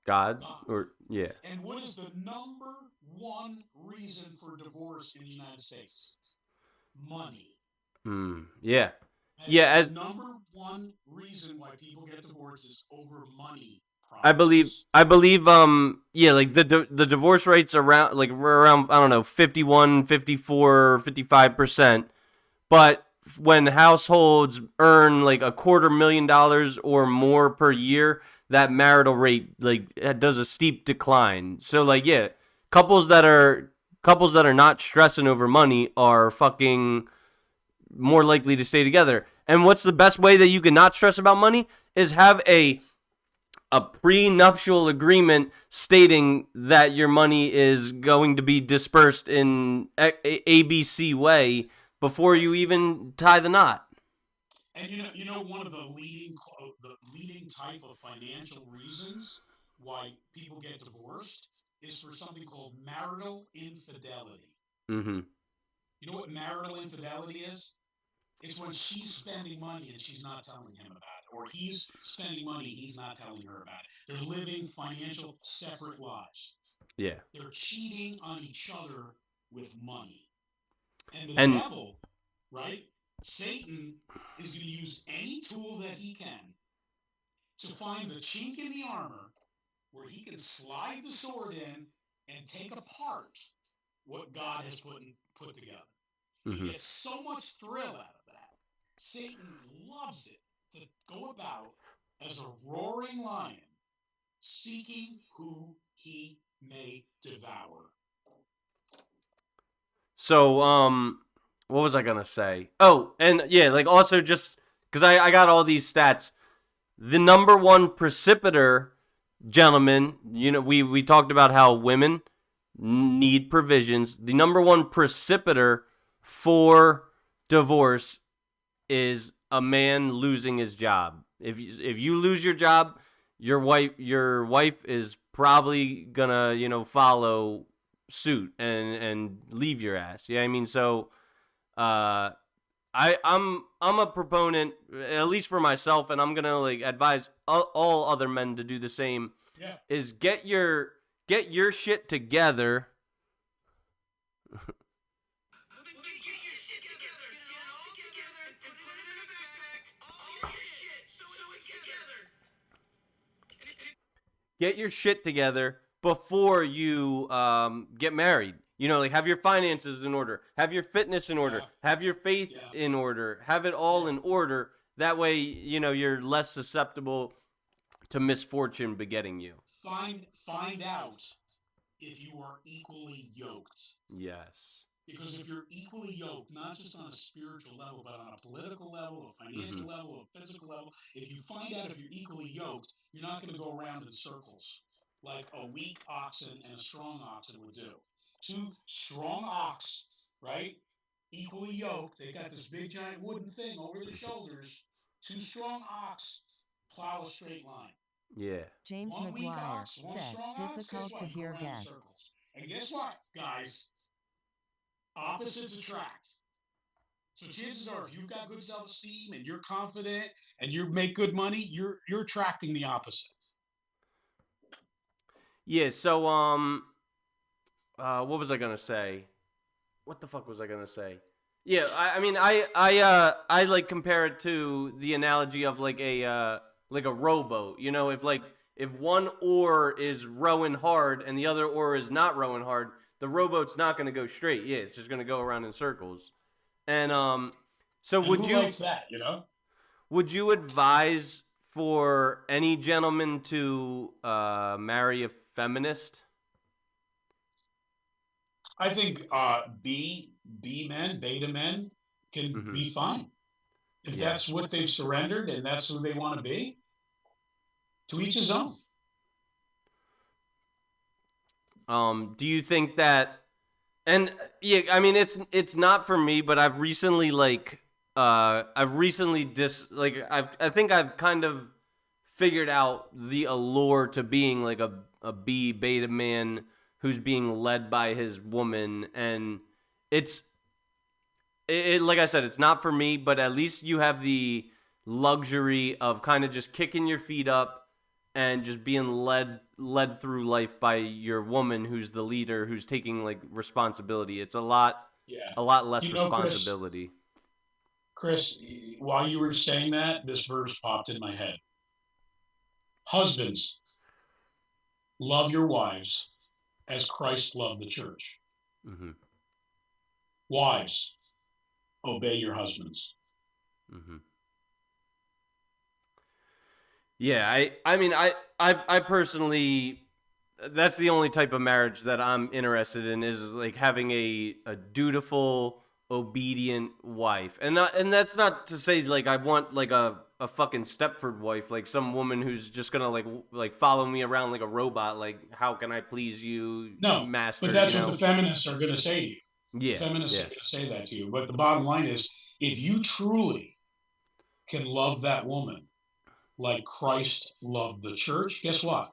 God.
God.
Or yeah.
And what is the number one reason for divorce in the United States? Money.
Yeah.
And
Yeah.
the
As
number one reason why people get divorced is over money, promises.
I believe yeah, like the divorce rates around like around I don't know 51, 54, 55%, but when households earn like $250,000 or more per year, that marital rate like it does a steep decline. So like yeah, couples that are couples that are not stressing over money are fucking more likely to stay together. And what's the best way that you can not stress about money is have a prenuptial agreement stating that your money is going to be dispersed in ABC way before you even tie the knot.
And one of the leading type of financial reasons why people get divorced is for something called marital infidelity.
Mm-hmm.
You know what marital infidelity is? It's when she's spending money and she's not telling him about it, or he's spending money, he's not telling her about it. They're living financial separate lives.
Yeah.
They're cheating on each other with money. And the
And
devil, right? Satan is going to use any tool that he can to find the chink in the armor where he can slide the sword in and take apart what God has put together. He
mm-hmm.
gets so much thrill out of that. Satan loves it to go about as a roaring lion, seeking who he may devour.
So what was I gonna say? Oh, and yeah, like also just because I got all these stats. The number one precipitator, gentlemen, we talked about how women need provisions. The number one precipitator for divorce is a man losing his job. If you lose your job, your wife is probably gonna follow suit and leave your ass. Yeah, I mean so. I'm a proponent, at least for myself, and I'm gonna like advise all other men to do the same.
Yeah.
Is get your shit together. Get your shit together before you get married. Like have your finances in order, have your fitness in order, have your faith in order, have it all in order. That way, you're less susceptible to misfortune begetting you.
Find out if you are equally yoked.
Yes.
Because if you're equally yoked, not just on a spiritual level, but on a political level, a financial level, a physical level, if you find out if you're equally yoked, you're not going to go around in circles like a weak oxen and a strong oxen would do. Two strong ox, right? Equally yoked. They got this big giant wooden thing over their shoulders. Two strong ox plow a straight line.
Yeah.
James
One weak
McGuire
ox, one
said,
strong ox,
difficult
guess
to
what? Go
hear
around in
guest.
circles. And guess what, guys? Opposites attract. So chances are, if you've got good self-esteem and you're confident and you make good money, you're attracting the opposite.
Yeah. So what was I gonna say? What the fuck was I gonna say? Yeah, I mean, I like compare it to the analogy of like a rowboat. If one oar is rowing hard and the other oar is not rowing hard, the rowboat's not gonna go straight. Yeah, it's just gonna go around in circles. And so
and who likes that?
Would you advise for any gentleman to marry a feminist?
I think B men, beta men can be fine. If that's what they've surrendered and that's who they want to be, to each his own.
Do you think that? And yeah, I mean it's not for me, but I've recently I think I've kind of figured out the allure to being like a B beta man who's being led by his woman, and it like I said, it's not for me, but at least you have the luxury of kind of just kicking your feet up and just being led through life by your woman who's the leader, who's taking like responsibility. It's a lot less responsibility.
Chris, while you were saying that, this verse popped in my head. Husbands, love your wives as Christ loved the church.
Mm-hmm.
Wives, obey your husbands.
Mm-hmm. Yeah, I mean, I personally, that's the only type of marriage that I'm interested in is like having a dutiful, obedient wife, and that's not to say like I want like a fucking Stepford wife, like some woman who's just gonna like follow me around like a robot, like how can I please you,
No,
master,
but that's what the feminists are going to say to you. The
Yeah,
feminists
yeah,
are going to say that to you. But the bottom line is, if you truly can love that woman like Christ loved the church, guess what?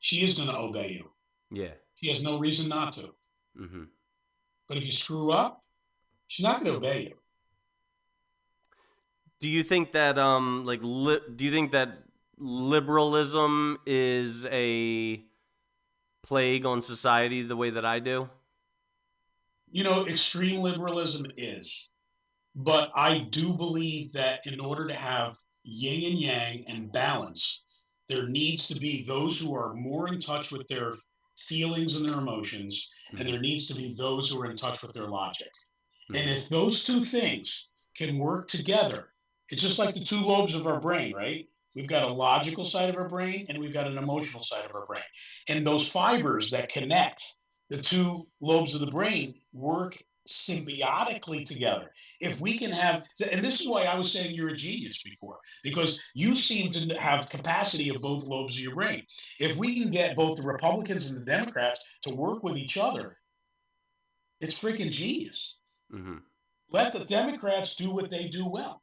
She is going to obey you.
yeah.
She has no reason not to.
Mm-hmm.
But if you screw up, she's not going to obey you.
Do you think that do you think that liberalism is a plague on society the way that I do?
You know, extreme liberalism is. But I do believe that in order to have yin and yang and balance, there needs to be those who are more in touch with their feelings and their emotions, and there needs to be those who are in touch with their logic. And if those two things can work together, it's just like the two lobes of our brain, right? We've got a logical side of our brain and we've got an emotional side of our brain. And those fibers that connect the two lobes of the brain work symbiotically together. If we can have, and this is why I was saying you're a genius before, because you seem to have capacity of both lobes of your brain. If we can get both the Republicans and the Democrats to work with each other, it's freaking genius.
Mm-hmm.
Let the Democrats do what they do well.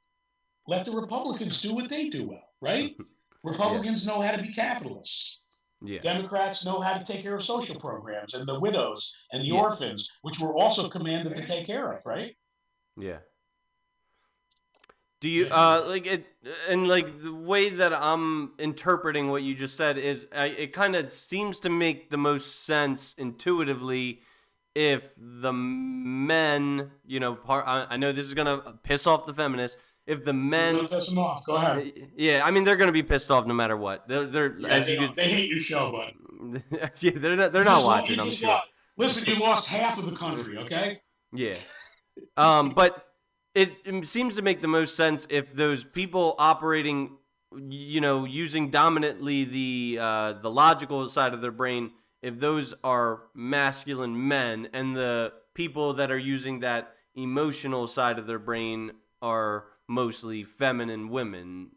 Let the Republicans do what they do well, right? Republicans know how to be capitalists.
Yeah.
Democrats know how to take care of social programs and the widows and the
Yeah.
orphans, which we're also commanded to take care of, right?
Yeah. Do you like it? And like the way that I'm interpreting what you just said is, it kind of seems to make the most sense intuitively if the men, you know, I know this is gonna piss off the feminists. If the men,
Don't piss them off. Go ahead.
yeah, I mean they're gonna be pissed off no matter what. They're
Yeah,
as
they,
you could,
they hate your show, bud.
yeah, they're not watching. I'm sure.
Listen, you lost half of the country, okay?
Yeah. But it seems to make the most sense if those people operating, you know, using dominantly the logical side of their brain, if those are masculine men, and the people that are using that emotional side of their brain are mostly feminine women.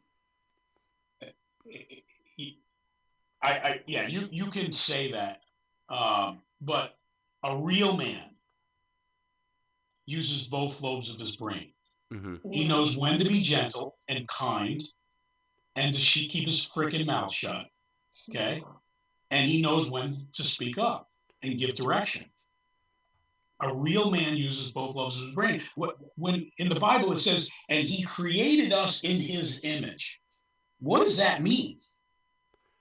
Yeah, you can say that, but a real man uses both lobes of his brain.
Mm-hmm.
He knows when to be gentle and kind, and to keep his freaking mouth shut. Okay, and he knows when to speak up and give direction. A real man uses both lobes of his brain. When in the Bible it says, "And he created us in his image." What does that mean?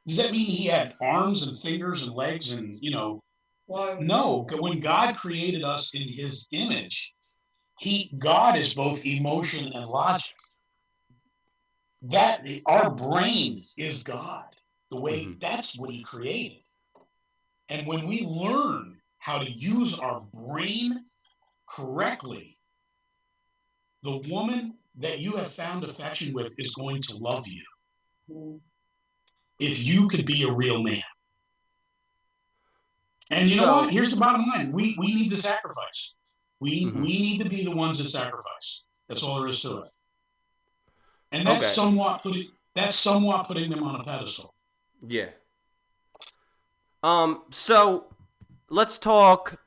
Does that mean he had arms and fingers and legs and, you know? No. When God created us in his image, God is both emotion and logic. That our brain is God. The way that's what he created. And when we learn how to use our brain correctly, the woman that you have found affection with is going to love you. If you could be a real man. And you know what? Here's the bottom line. We need to sacrifice. We need to be the ones that sacrifice. That's all there is to it. And that's somewhat putting them on a pedestal.
Yeah. So let's talk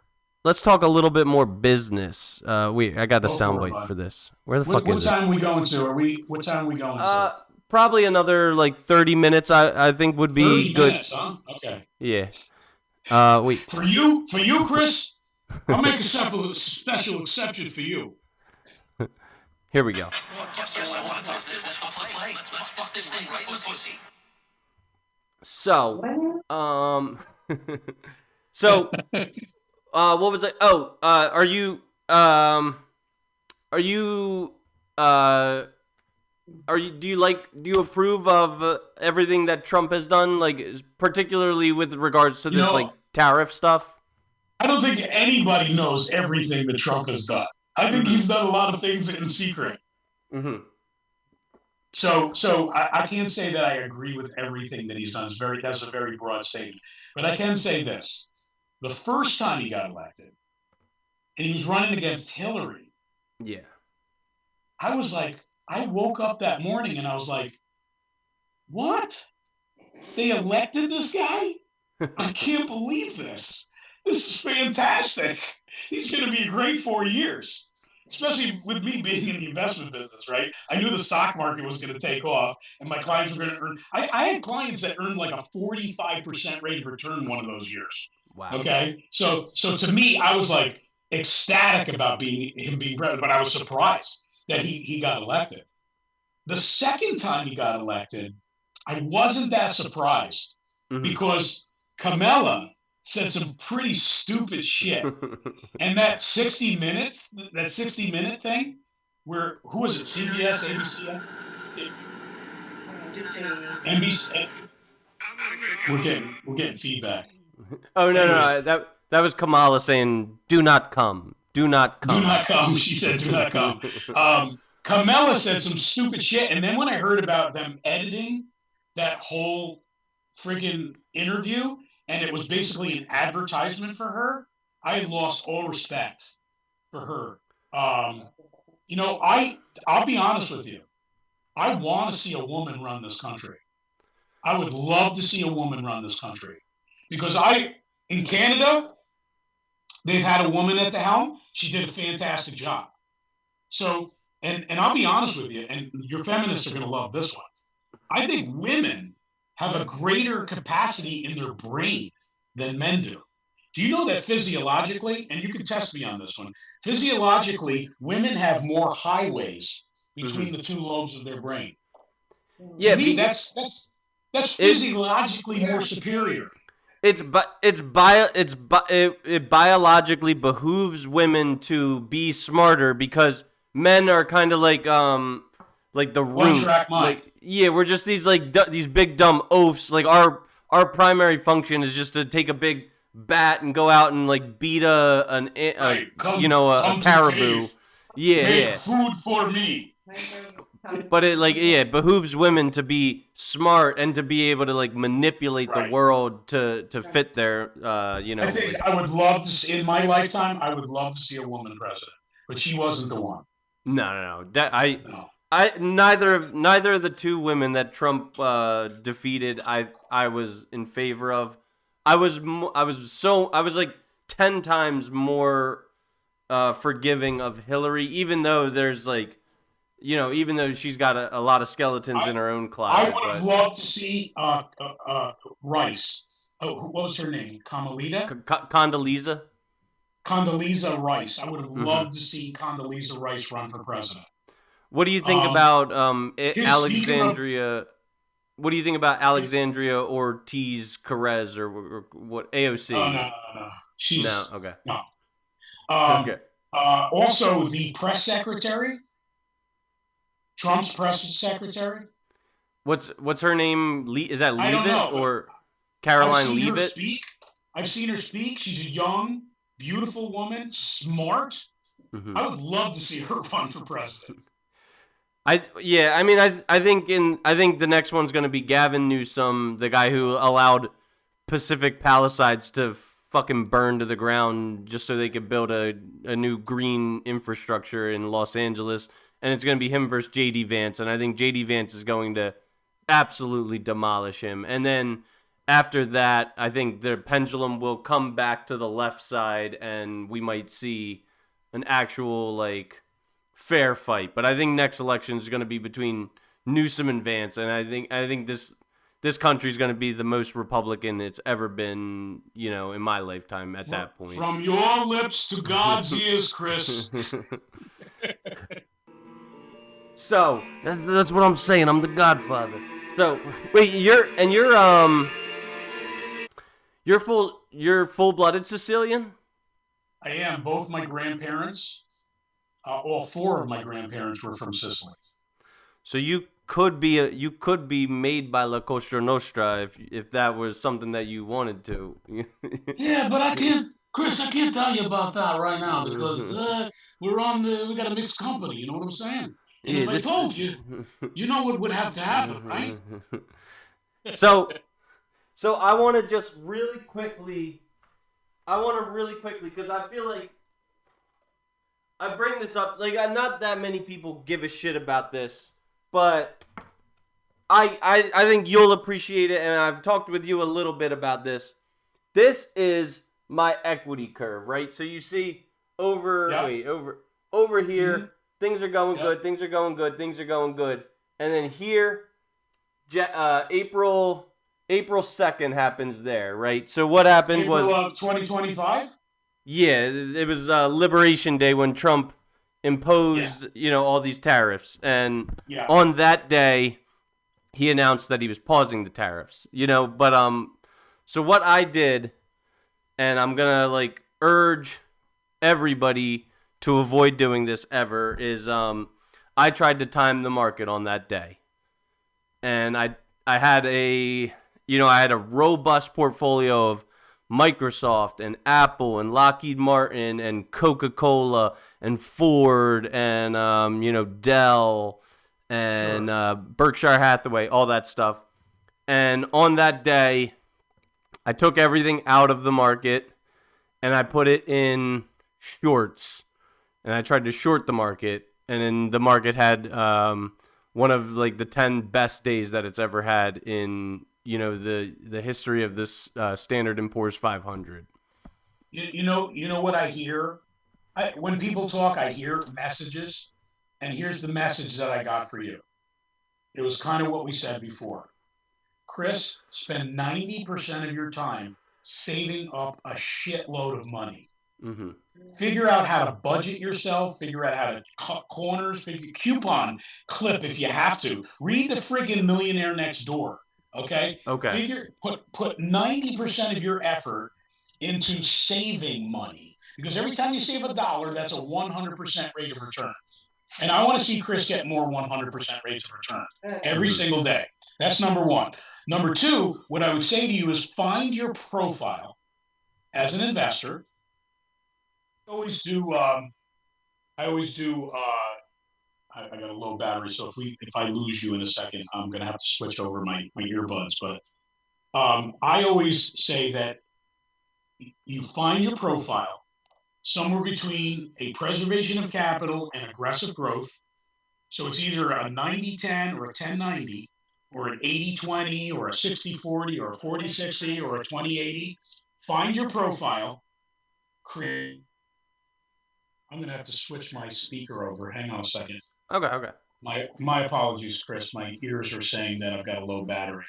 a little bit more business. I got a soundbite for this. Where the fuck is it?
What time are we going to? What time are we going to?
Probably another like 30 minutes. I think would be
30
good.
Minutes, huh? Okay.
Yeah. Wait.
For you, Chris, I'll make a special exception for you.
Here we go.
Yes, I want to talk business. What's the play? Let's fuck this thing right in the pussy.
So, what was it? Oh, are you Do you approve of everything that Trump has done, like particularly with regards to this like tariff stuff?
I don't think anybody knows everything that Trump has done. I think he's done a lot of things in secret.
Mm-hmm.
So I can't say that I agree with everything that he's done. That's a very broad statement. But I can say this: the first time he got elected, and he was running against Hillary.
Yeah.
I was like, I woke up that morning and I was like, what? They elected this guy? I can't believe this. This is fantastic. He's going to be a great 4 years, especially with me being in the investment business, right? I knew the stock market was going to take off and my clients were going to earn. I had clients that earned like a 45% rate of return one of those years.
Wow.
Okay. So to me, I was like ecstatic about him being president, but I was surprised that he got elected. The second time he got elected, I wasn't that surprised because Kamala said some pretty stupid shit. And that 60 minute thing, where who was it? CBS, ABC, NBC. We're getting feedback.
Oh no, that was Kamala saying, "Do not come, do not come,
do not come." She said, "Do not come." Kamala said some stupid shit, and then when I heard about them editing that whole freaking interview, and it was basically an advertisement for her, I lost all respect for her. I'll be honest with you. I want to see a woman run this country. I would love to see a woman run this country because in Canada, they've had a woman at the helm. She did a fantastic job. So, and I'll be honest with you, and your feminists are going to love this one. I think women have a greater capacity in their brain than men do. Do you know that physiologically, and you can test me on this one, physiologically, women have more highways between the two lobes of their brain? Yeah, to me, that's physiologically more superior.
It biologically behooves women to be smarter because men are kind of like the root. Like, yeah, we're just these these big dumb oafs. Like our primary function is just to take a big bat and go out and like beat a caribou.
Make food for me.
But it behooves women to be smart and to be able to like manipulate the world to fit their I think
I would love to see in my lifetime. I would love to see a woman president, but she wasn't the one.
No. Neither of the two women that Trump defeated I was in favor of. I was like 10 times more forgiving of Hillary, even though there's like, even though she's got a lot of skeletons in her own closet.
I would have loved to see Rice. Oh, what was her name?
Condoleezza?
Condoleezza Rice. I would have loved to see Condoleezza Rice run for president.
What do you think about Alexandria? What do you think about Alexandria Ortiz Perez or what AOC?
Oh, no. She's
okay.
No. Okay. Also, the press secretary, Trump's press secretary.
What's her name? Is that Leavitt or Caroline Leavitt?
I've seen her speak. She's a young, beautiful woman, smart. I would love to see her run for president.
I think the next one's going to be Gavin Newsom, the guy who allowed Pacific Palisades to fucking burn to the ground just so they could build a new green infrastructure in Los Angeles. And it's going to be him versus J.D. Vance. And I think J.D. Vance is going to absolutely demolish him. And then after that, I think the pendulum will come back to the left side and we might see an actual, like, fair fight. But I think next election is going to be between Newsom and Vance. And I think this country is going to be the most Republican it's ever been, in my lifetime at that point.
From your lips to God's ears, Chris.
So that's what I'm saying. I'm the Godfather. So wait, you're full-blooded Sicilian?
I am. Both my grandparents, all four of my grandparents were from Sicily.
So you could be made by La Cosa Nostra if that was something that you wanted to.
Yeah, but I can't, Chris. I can't tell you about that right now because we got a mixed company. You know what I'm saying? And
Yeah,
if I told you, you know what would have to happen, right?
So I want to just really quickly. Because I feel like I bring this up. Like, not that many people give a shit about this, but I think you'll appreciate it, and I've talked with you a little bit about this. This is my equity curve, right? So you see over here,
Mm-hmm.
things are going good, things are going good, and then here, April 2nd happens there, right? So what happened was
April of 2025.
Yeah, it was Liberation Day when Trump imposed, all these tariffs, and on that day, he announced that he was pausing the tariffs, But so what I did, and I'm gonna urge everybody to avoid doing this ever, is I tried to time the market on that day, and I had a robust portfolio of Microsoft and Apple and Lockheed Martin and Coca-Cola and Ford and Dell and Berkshire Hathaway, all that stuff. And on that day, I took everything out of the market and I put it in shorts, and I tried to short the market, and then the market had one of the 10 best days that it's ever had in the history of this Standard & Poor's 500.
You know what I hear? When people talk, I hear messages, and here's the message that I got for you. It was kind of what we said before. Chris, spend 90% of your time saving up a shitload of money.
Mm-hmm.
Figure out how to budget yourself. Figure out how to cut corners. Coupon clip if you have to. Read the friggin' Millionaire Next Door. Okay. Put 90% of your effort into saving money, because every time you save $1, that's a 100% rate of return. And I want to see Chris get more 100% rates of return every single day. That's number one. Number two, what I would say to you is find your profile as an investor. I always do. I got a low battery, so if I lose you in a second, I'm gonna have to switch over my earbuds. But I always say that you find your profile somewhere between a preservation of capital and aggressive growth. So it's either a 90-10 or a 10-90, or an 80-20, or a 60-40, or a 40-60, or a 20-80. Find your profile, create. I'm gonna have to switch my speaker over. Hang on a second.
Okay.
My apologies, Chris. My ears are saying that I've got a low battery.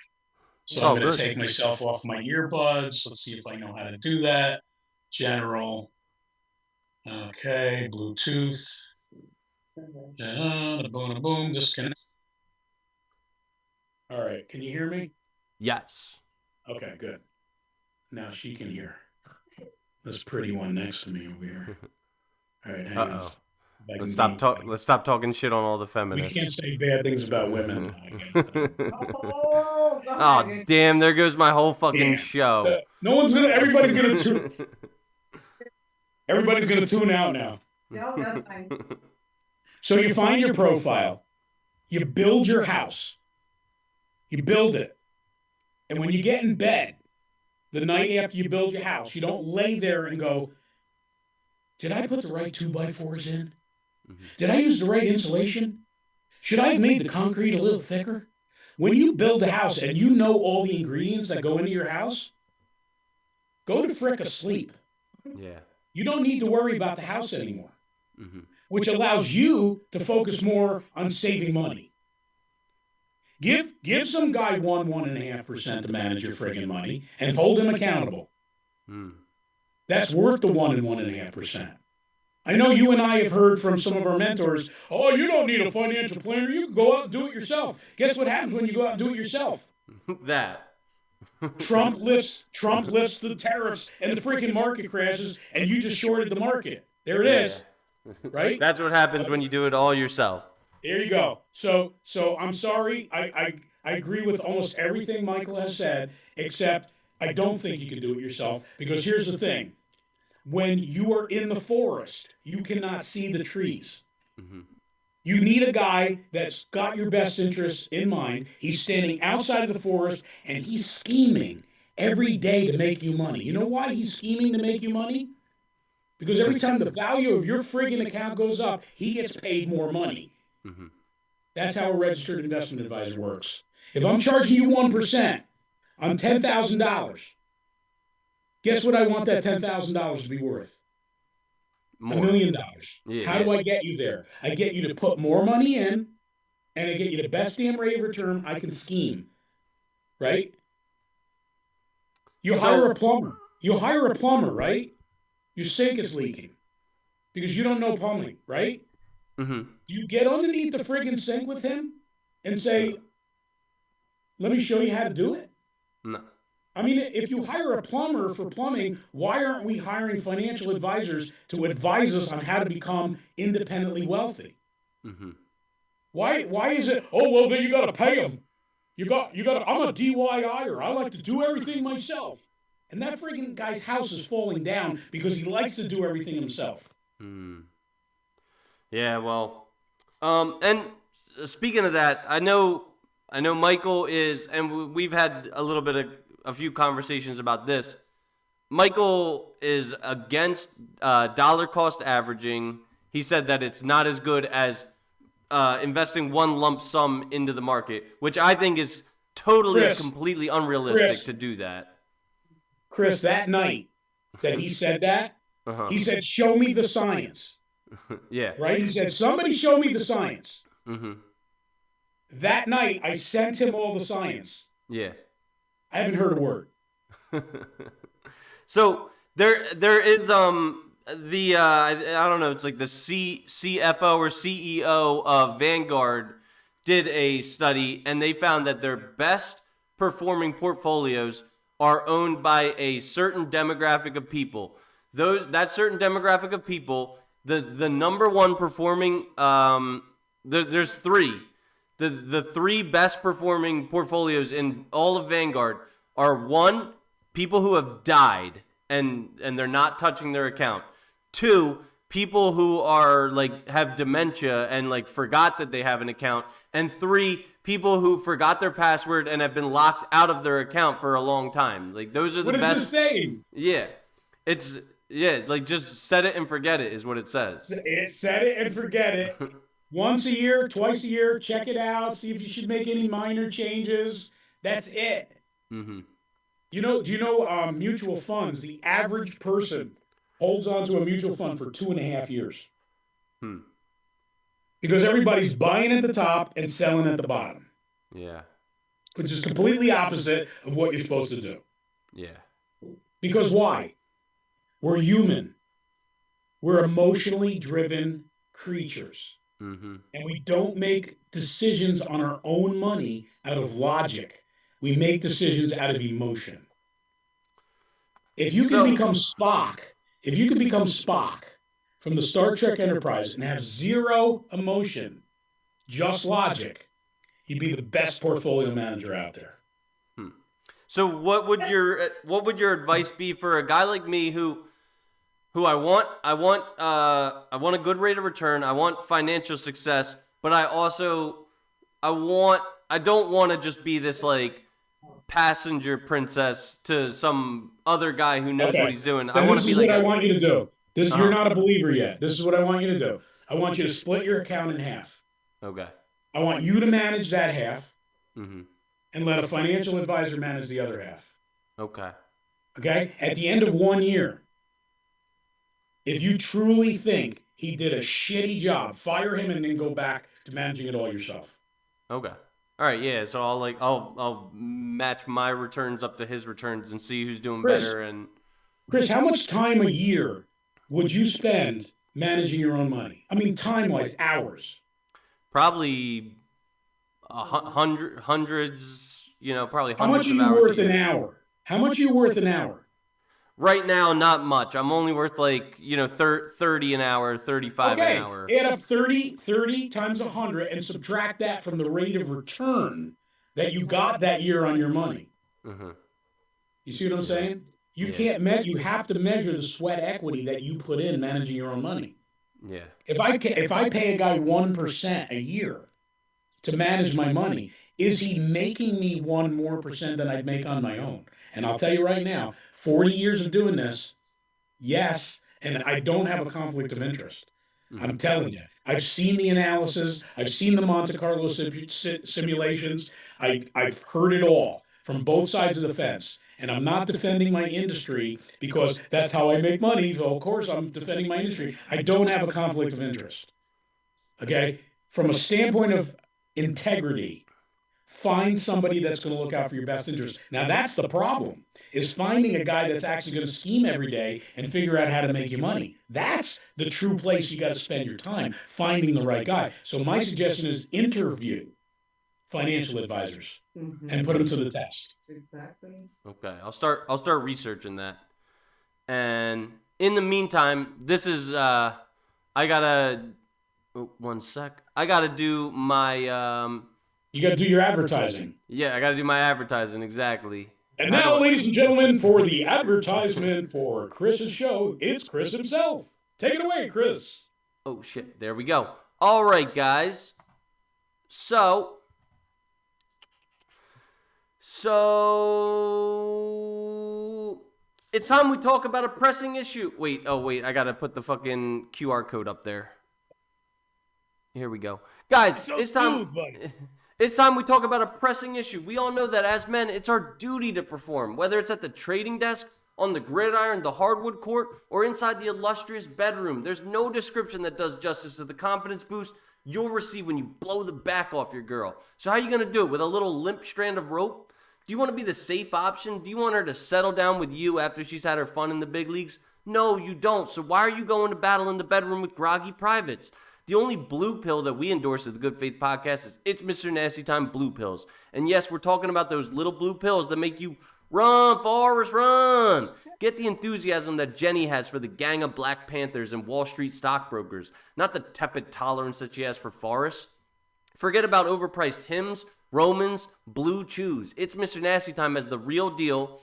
So I'm going to take myself off my earbuds. Let's see if I know how to do that. General. Okay, Bluetooth. Boom, disconnect. All right, can you hear me?
Yes.
Okay, good. Now she can hear. This pretty one next to me over here. All right, hang on.
Let's stop talking shit on all the feminists.
We can't say bad things about women.
Oh, damn, there goes my whole fucking show.
Everybody's gonna tune out now.
No, that's fine.
So you find your profile, you build your house, you build it, and when you get in bed, the night after you build your house, you don't lay there and go, did I put the right 2x4s in? Did I use the right insulation? Should I have made the concrete a little thicker? When you build a house and you know all the ingredients that go into your house, go to frick asleep.
Yeah.
You don't need to worry about the house anymore, which allows you to focus more on saving money. Give some guy 1.5% to manage your friggin' money and hold him accountable. That's worth the 1.5%. I know you and I have heard from some of our mentors, oh, you don't need a financial planner. You can go out and do it yourself. Guess what happens when you go out and do it yourself?
That.
Trump lifts the tariffs and the freaking market crashes, and you just shorted the market. There it is. Right?
That's what happens when you do it all yourself.
There you go. So I'm sorry. I agree with almost everything Michael has said, except I don't think you can do it yourself. Because here's the thing: when you are in the forest, you cannot see the trees.
Mm-hmm.
You need a guy that's got your best interests in mind. He's standing outside of the forest and he's scheming every day to make you money. You know why he's scheming to make you money? Because every time the value of your friggin' account goes up, he gets paid more money.
Mm-hmm.
That's how a registered investment advisor works. If I'm charging you 1% on $10,000, guess what I want that $10,000 to be worth?
More.
$1 million.
Yeah,
How do I get you there? I get you to put more money in, and I get you the best damn rate of return I can scheme. Right? You hire a plumber. You hire a plumber, right? Your sink is leaking because you don't know plumbing, right?
Mm-hmm.
Do you get underneath the friggin' sink with him and say, let me show you how to do it?
No.
I mean, if you hire a plumber for plumbing, why aren't we hiring financial advisors to advise us on how to become independently wealthy?
Mm-hmm.
Why is it, oh, well, then you got to pay them. You got to, I'm a DIYer. I like to do everything myself. And that friggin' guy's house is falling down because he likes to do everything himself.
Mm. Yeah, well, and speaking of that, I know Michael is, and we've had a few conversations about this. Michael is against dollar cost averaging. He said that it's not as good as investing one lump sum into the market, which I think is totally, completely unrealistic to do that.
Chris, that night that he said that, he said, show me the science.
Yeah.
Right? He said, somebody show me the science.
Mm-hmm.
That night, I sent him all the science.
Yeah.
I haven't heard a word.
So there is I don't know, it's like the CFO or CEO of Vanguard did a study, and they found that their best performing portfolios are owned by a certain demographic of people. That certain demographic of people, the number one performing, there's three. The three best performing portfolios in all of Vanguard are: one, people who have died and they're not touching their account; two, people who are like have dementia and like forgot that they have an account; and three, people who forgot their password and have been locked out of their account for a long time. Like those are the best.
What is this saying?
Yeah, like just set it and forget it is what it says.
Set it and forget it. Once a year, twice a year, check it out. See if you should make any minor changes. That's it.
Mm-hmm.
Do you know mutual funds? The average person holds on to a mutual fund for 2.5 years. Because everybody's buying at the top and selling at the bottom.
Yeah.
Which is completely opposite of what you're supposed to do.
Yeah.
Because why? We're human. We're emotionally driven creatures.
Mm-hmm.
And we don't make decisions on our own money out of logic. We make decisions out of emotion. If you can become Spock from the Star Trek Enterprise and have zero emotion, just logic, you'd be the best portfolio manager out there.
So what would your advice be for a guy like me who I want a good rate of return, I want financial success, but I don't want to just be this like passenger princess to some other guy who knows what he's doing.
Then
I want to be like
I want you to do. You're not a believer yet. This is what I want you to do. I want you to split your account in half.
Okay.
I want you to manage that half.
Mm-hmm.
And let a financial advisor manage the other half.
Okay.
Okay? At the end of 1 year, if you truly think he did a shitty job, fire him and then go back to managing it all yourself.
Okay. All right, yeah. So I'll match my returns up to his returns and see who's doing better. And
Chris, how much time a year would you spend managing your own money? I mean, time-wise, hours.
Probably hundreds. Probably hundreds of hours.
How much are you worth an hour? How much are you worth an hour?
Right now, not much. I'm only worth like, 30 an hour, 35 an hour.
Add up 30 times 100 and subtract that from the rate of return that you got that year on your money.
Mm-hmm.
You see what I'm saying? You
Yeah.
can't you have to measure the sweat equity that you put in managing your own money.
Yeah.
If I pay a guy 1% a year to manage my money, is he making me 1% more than I'd make on my own? And I'll tell you right now, 40 years of doing this, yes, and I don't have a conflict of interest. I'm telling you, I've seen the analysis, I've seen the Monte Carlo simulations, I've heard it all from both sides of the fence. And I'm not defending my industry because that's how I make money. So of course I'm defending my industry. I don't have a conflict of interest. Okay? From a standpoint of integrity, find somebody that's going to look out for your best interest. Now that's the problem, is finding a guy that's actually going to scheme every day and figure out how to make you money. That's the true place you got to spend your time, finding the right guy. So my suggestion is interview financial advisors and put them to the test.
Exactly.
Okay, I'll start researching that. And in the meantime, this is I gotta one sec. I gotta do my
You got to do your advertising.
yeah, I gotta do my advertising exactly.
And now, ladies and gentlemen, for the advertisement for Chris's show, it's Chris himself. Take it away, Chris.
Oh shit, there we go. All right, guys. So it's time we talk about a pressing issue. Wait, I gotta put the fucking QR code up there. Here we go. Guys, it's time. It's time we talk about a pressing issue. We all know that as men, it's our duty to perform, whether it's at the trading desk, on the gridiron, the hardwood court, or inside the illustrious bedroom. There's no description that does justice to the confidence boost you'll receive when you blow the back off your girl. So how are you going to do it? With a little limp strand of rope? Do you want to be the safe option? Do you want her to settle down with you after she's had her fun in the big leagues? No, you don't. So why are you going to battle in the bedroom with groggy privates? The only blue pill that we endorse at the Good Faith Podcast is It's Mr. Nasty Time Blue Pills. And yes, we're talking about those little blue pills that make you run, Forrest, run. Get the enthusiasm that Jenny has for the gang of Black Panthers and Wall Street stockbrokers, not the tepid tolerance that she has for Forrest. Forget about overpriced hymns, Romans, blue chews. It's Mr. Nasty Time as the real deal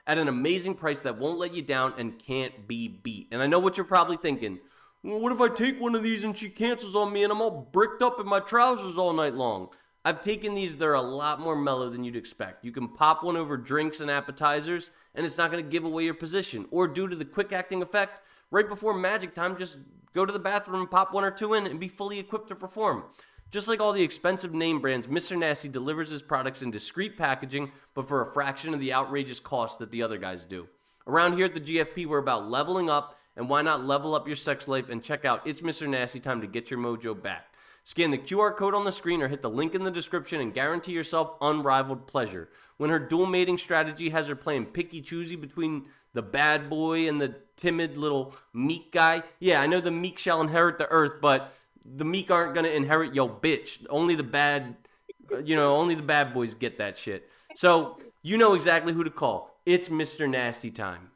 at an amazing price that won't let you down and can't be beat. And I know what you're probably thinking. Well, what if I take one of these and she cancels on me and I'm all bricked up in my trousers all night long? I've taken these. They're a lot more mellow than you'd expect. You can pop one over drinks and appetizers and it's not going to give away your position. Or due to the quick acting effect, right before magic time, just go to the bathroom and pop one or two in and be fully equipped to perform. Just like all the expensive name brands, Mr. Nasty delivers his products in discreet packaging, but for a fraction of the outrageous cost that the other guys do. Around here at the GFP, we're about leveling up, and why not level up your sex life and check out It's Mr. Nasty Time to get your mojo back. Scan the QR code on the screen or hit the link in the description and guarantee yourself unrivaled pleasure. When her dual mating strategy has her playing picky-choosy between the bad boy and the timid little meek guy. Yeah, I know the meek shall inherit the earth, but the meek aren't going to inherit yo bitch. Only the bad boys get that shit. So, you know exactly who to call. It's Mr. Nasty Time.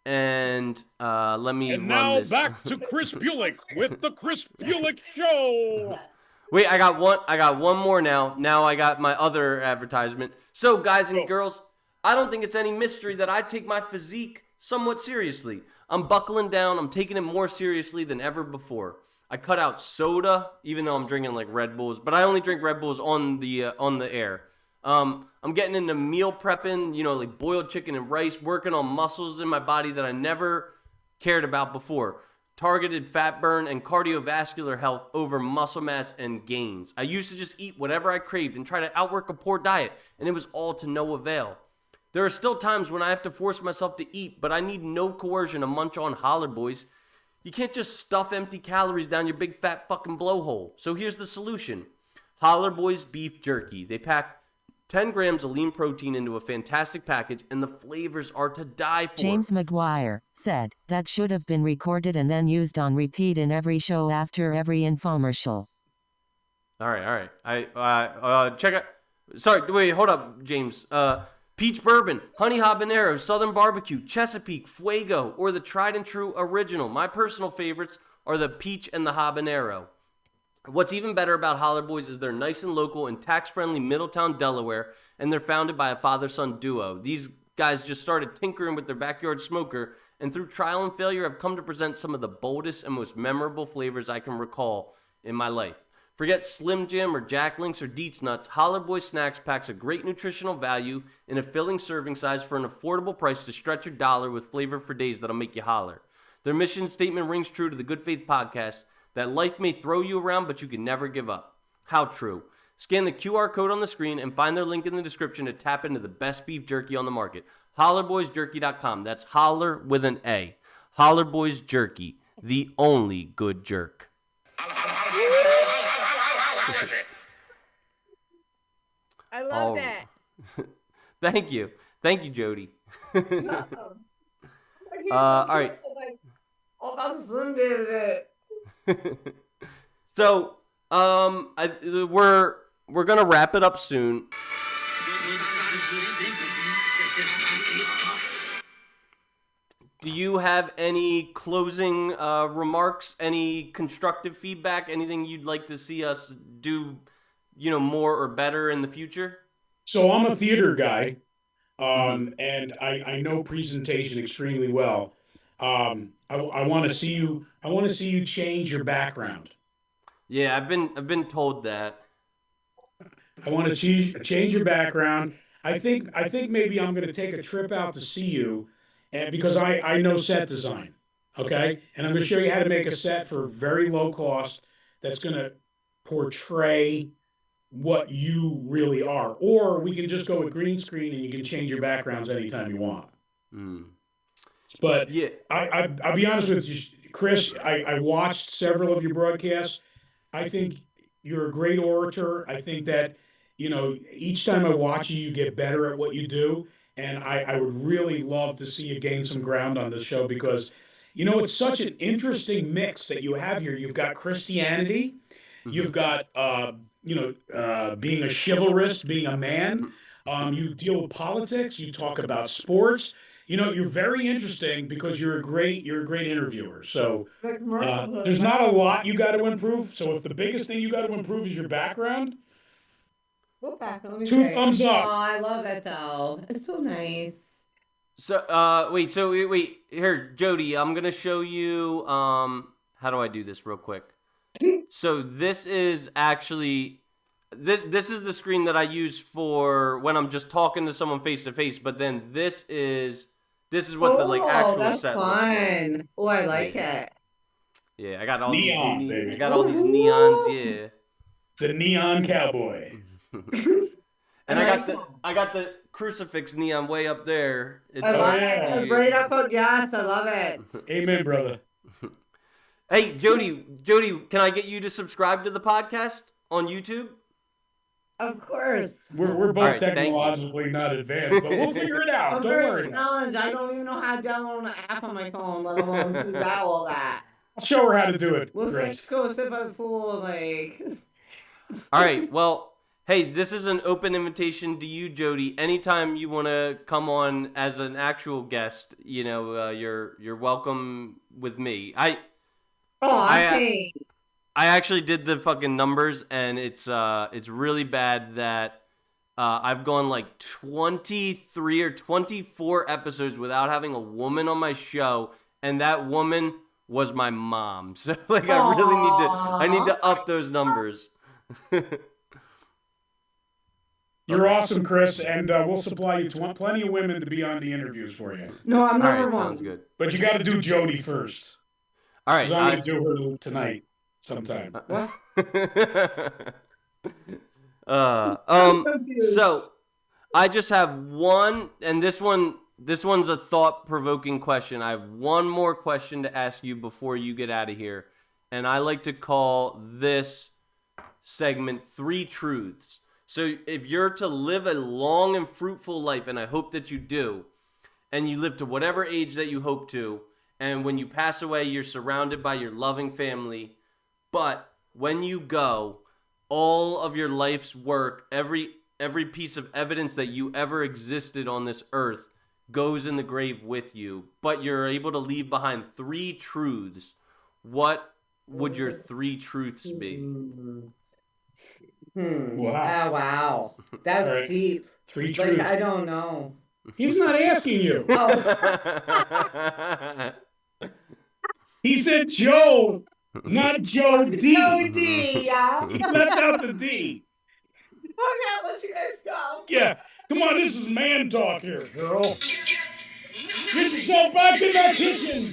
And let me
And
run
now
this.
back to Chris Bulick with the Chris Bulick Show.
Wait, I got one more now. Now I got my other advertisement. So, guys and girls, I don't think it's any mystery that I take my physique somewhat seriously. I'm buckling down. I'm taking it more seriously than ever before. I cut out soda, even though I'm drinking like Red Bulls, but I only drink Red Bulls on the air. I'm getting into meal prepping, like boiled chicken and rice, working on muscles in my body that I never cared about before. Targeted fat burn and cardiovascular health over muscle mass and gains. I used to just eat whatever I craved and try to outwork a poor diet, and it was all to no avail. There are still times when I have to force myself to eat, but I need no coercion to munch on Holler Boys. You can't just stuff empty calories down your big fat fucking blowhole. So here's the solution. Holler Boys beef jerky. They pack 10 grams of lean protein into a fantastic package, and the flavors are to die for.
James McGuire said that should have been recorded and then used on repeat in every show after every infomercial.
All right. I check out. Sorry, wait, hold up, James. Peach Bourbon, Honey Habanero, Southern Barbecue, Chesapeake, Fuego, or the tried and true original. My personal favorites are the Peach and the Habanero. What's even better about Holler Boys is they're nice and local in tax-friendly Middletown, Delaware, and they're founded by a father-son duo. These guys just started tinkering with their backyard smoker, and through trial and failure have come to present some of the boldest and most memorable flavors I can recall in my life. Forget Slim Jim or Jack Links or Deets Nuts, Holler Boys Snacks packs a great nutritional value in a filling serving size for an affordable price to stretch your dollar with flavor for days that'll make you holler. Their mission statement rings true to the Good Faith Podcast, that life may throw you around, but you can never give up. How true. Scan the QR code on the screen and find their link in the description to tap into the best beef jerky on the market. HollerBoysJerky.com. That's holler with an A. Holler Boys Jerky, the only good jerk.
I love that.
Thank you. Thank you, Jody. All right.
All about Slim Jim shit.
So, we're gonna wrap it up soon. Do you have any closing remarks? Any constructive feedback? Anything you'd like to see us do, more or better in the future?
So I'm a theater guy, and I know presentation extremely well. I want to see you. I want to see you change your background.
Yeah, I've been told that.
I want to change your background. I think maybe I'm going to take a trip out to see you, and because I know set design, okay, and I'm going to show you how to make a set for very low cost that's going to portray what you really are. Or we can just go with green screen and you can change your backgrounds anytime you want. But yeah, I'll be honest with you, Chris. I watched several of your broadcasts. I think you're a great orator. I think that, each time I watch you, you get better at what you do. And I would really love to see you gain some ground on this show because, it's such an interesting mix that you have here. You've got Christianity. You've got, being a chivalrous, being a man. You deal with politics. You talk about sports. You're very interesting because you're a great interviewer. So there's not a lot you got to improve. So if the biggest thing you got to improve is your background,
What background?
two thumbs up.
Oh, I love it though. It's so nice.
So wait, here, Jody, I'm gonna show you how do I do this real quick? So this is actually this is the screen that I use for when I'm just talking to someone face to face, but then this is what the actual
that's
set looks like.
fun. Oh, I like it.
Yeah, I got all
Neon,
these
baby.
I got all these neons, yeah.
The neon cowboy.
And I got the crucifix neon way up there. It's
I love
yeah.
it. Right up on yes, I love it.
Amen, brother.
Hey, Jody, can I get you to subscribe to the podcast on YouTube?
Of course.
We're both
All right, thank you.
technologically not advanced, but we'll figure it out.
I'm
Don't
very
worry.
challenged. I don't even know how to download an app on my phone, let alone do that, all that.
I'll show her how to do it,
We'll
Chris.
just go sit by the pool, like.
All right, well, hey, this is an open invitation to you, Jody. Anytime you want to come on as an actual guest, you're welcome with me. I actually did the fucking numbers, and it's really bad that I've gone like 23 or 24 episodes without having a woman on my show, and that woman was my mom. So like, I need to up those numbers.
You're awesome, Chris, and we'll supply you plenty of women to be on the interviews for you.
No, I'm
All
number
right,
one.
sounds good.
But you got to do Jody first.
All
'Cause
right,
I'm going to do her tonight sometime.
So I just have one, and this one's a thought-provoking question. I have one more question to ask you before you get out of here, and I like to call this segment 3 Truths. So if you're to live a long and fruitful life, and I hope that you do, and you live to whatever age that you hope to, and when you pass away, you're surrounded by your loving family, but when you go, all of your life's work, every every piece of evidence that you ever existed on this earth goes in the grave with you, but you're able to leave behind 3 truths. What would your 3 truths be?
Wow.
Oh, wow. That's
All right.
deep.
3
Like,
truths.
I don't know.
He's not asking you.
Oh.
He said Joe, not Joe D.
Joe D, yeah.
He left out the D.
Okay, let's you guys go.
Yeah. Come on, this is man talk here, girl. Get yourself back in that kitchen.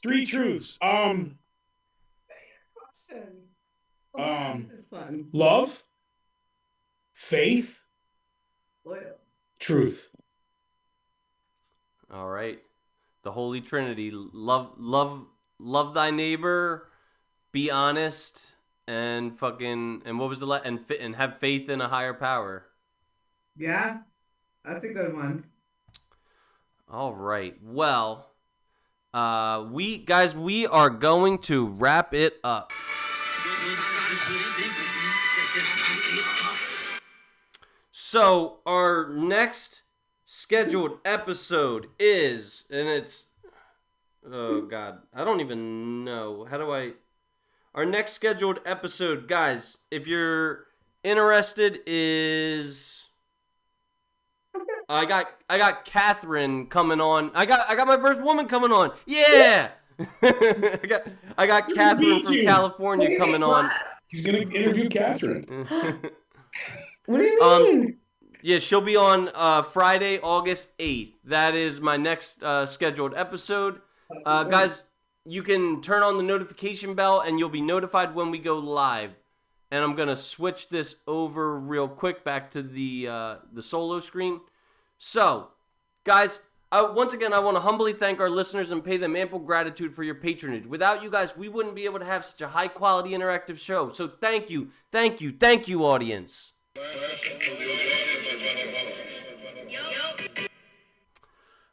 3 truths.
This is fun.
Love, faith,
Loyal.
truth.
All right. The Holy Trinity. Love thy neighbor, be honest, and what was the and have faith in a higher power.
Yes, that's a good one.
All right. Well, we are going to wrap it up. So our next scheduled episode is, and it's, oh God, I don't even know. Our next scheduled episode, guys, if you're interested, is, I got Catherine coming on. I got my first woman coming on. Yeah. I got Catherine from California coming on.
He's gonna interview Catherine.
What do you mean?
Yeah, she'll be on Friday, August 8th. That is my next scheduled episode. Guys, you can turn on the notification bell and you'll be notified when we go live. And I'm going to switch this over real quick back to the solo screen. So, guys, once again, I want to humbly thank our listeners and pay them ample gratitude for your patronage. Without you guys, we wouldn't be able to have such a high-quality interactive show. So thank you, audience.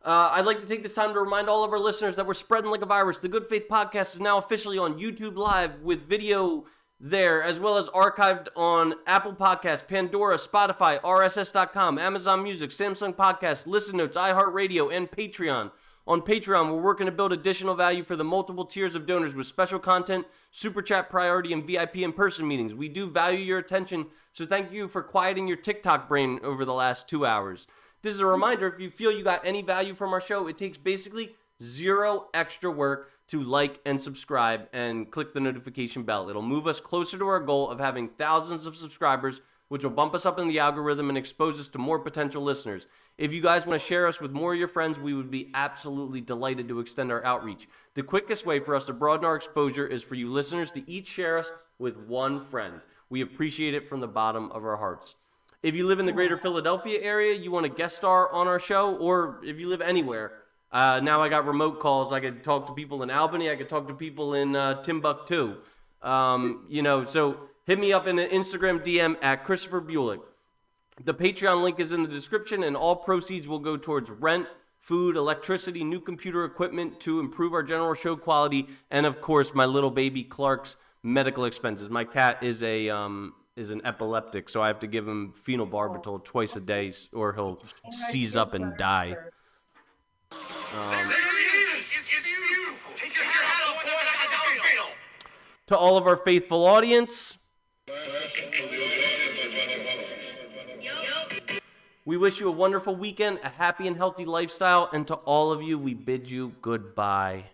I'd like to take this time to remind all of our listeners that we're spreading like a virus. The Good Faith Podcast is now officially on YouTube Live with video there, as well as archived on Apple Podcasts, Pandora, Spotify, RSS.com, Amazon Music, Samsung Podcasts, Listen Notes, iHeartRadio, and Patreon. On Patreon, we're working to build additional value for the multiple tiers of donors with special content, super chat priority, and VIP in-person meetings. We do value your attention, so thank you for quieting your TikTok brain over the last 2 hours. This is a reminder, if you feel you got any value from our show, it takes basically 0 extra work to like and subscribe and click the notification bell. It'll move us closer to our goal of having thousands of subscribers, which will bump us up in the algorithm and expose us to more potential listeners. If you guys want to share us with more of your friends, we would be absolutely delighted to extend our outreach. The quickest way for us to broaden our exposure is for you listeners to each share us with one friend. We appreciate it from the bottom of our hearts. If you live in the greater Philadelphia area, you want to guest star on our show, or if you live anywhere, now I got remote calls. I could talk to people in Albany. I could talk to people in Timbuktu. So hit me up in an Instagram DM at Christopher Bulick. The Patreon link is in the description, and all proceeds will go towards rent, food, electricity, new computer equipment to improve our general show quality, and of course, my little baby Clark's medical expenses. My cat is an epileptic, so I have to give him phenobarbital twice a day, or he'll seize up and die.
It's beautiful. Take your hat off, $1 bill.
To all of our faithful audience, we wish you a wonderful weekend, a happy and healthy lifestyle, and to all of you, we bid you goodbye.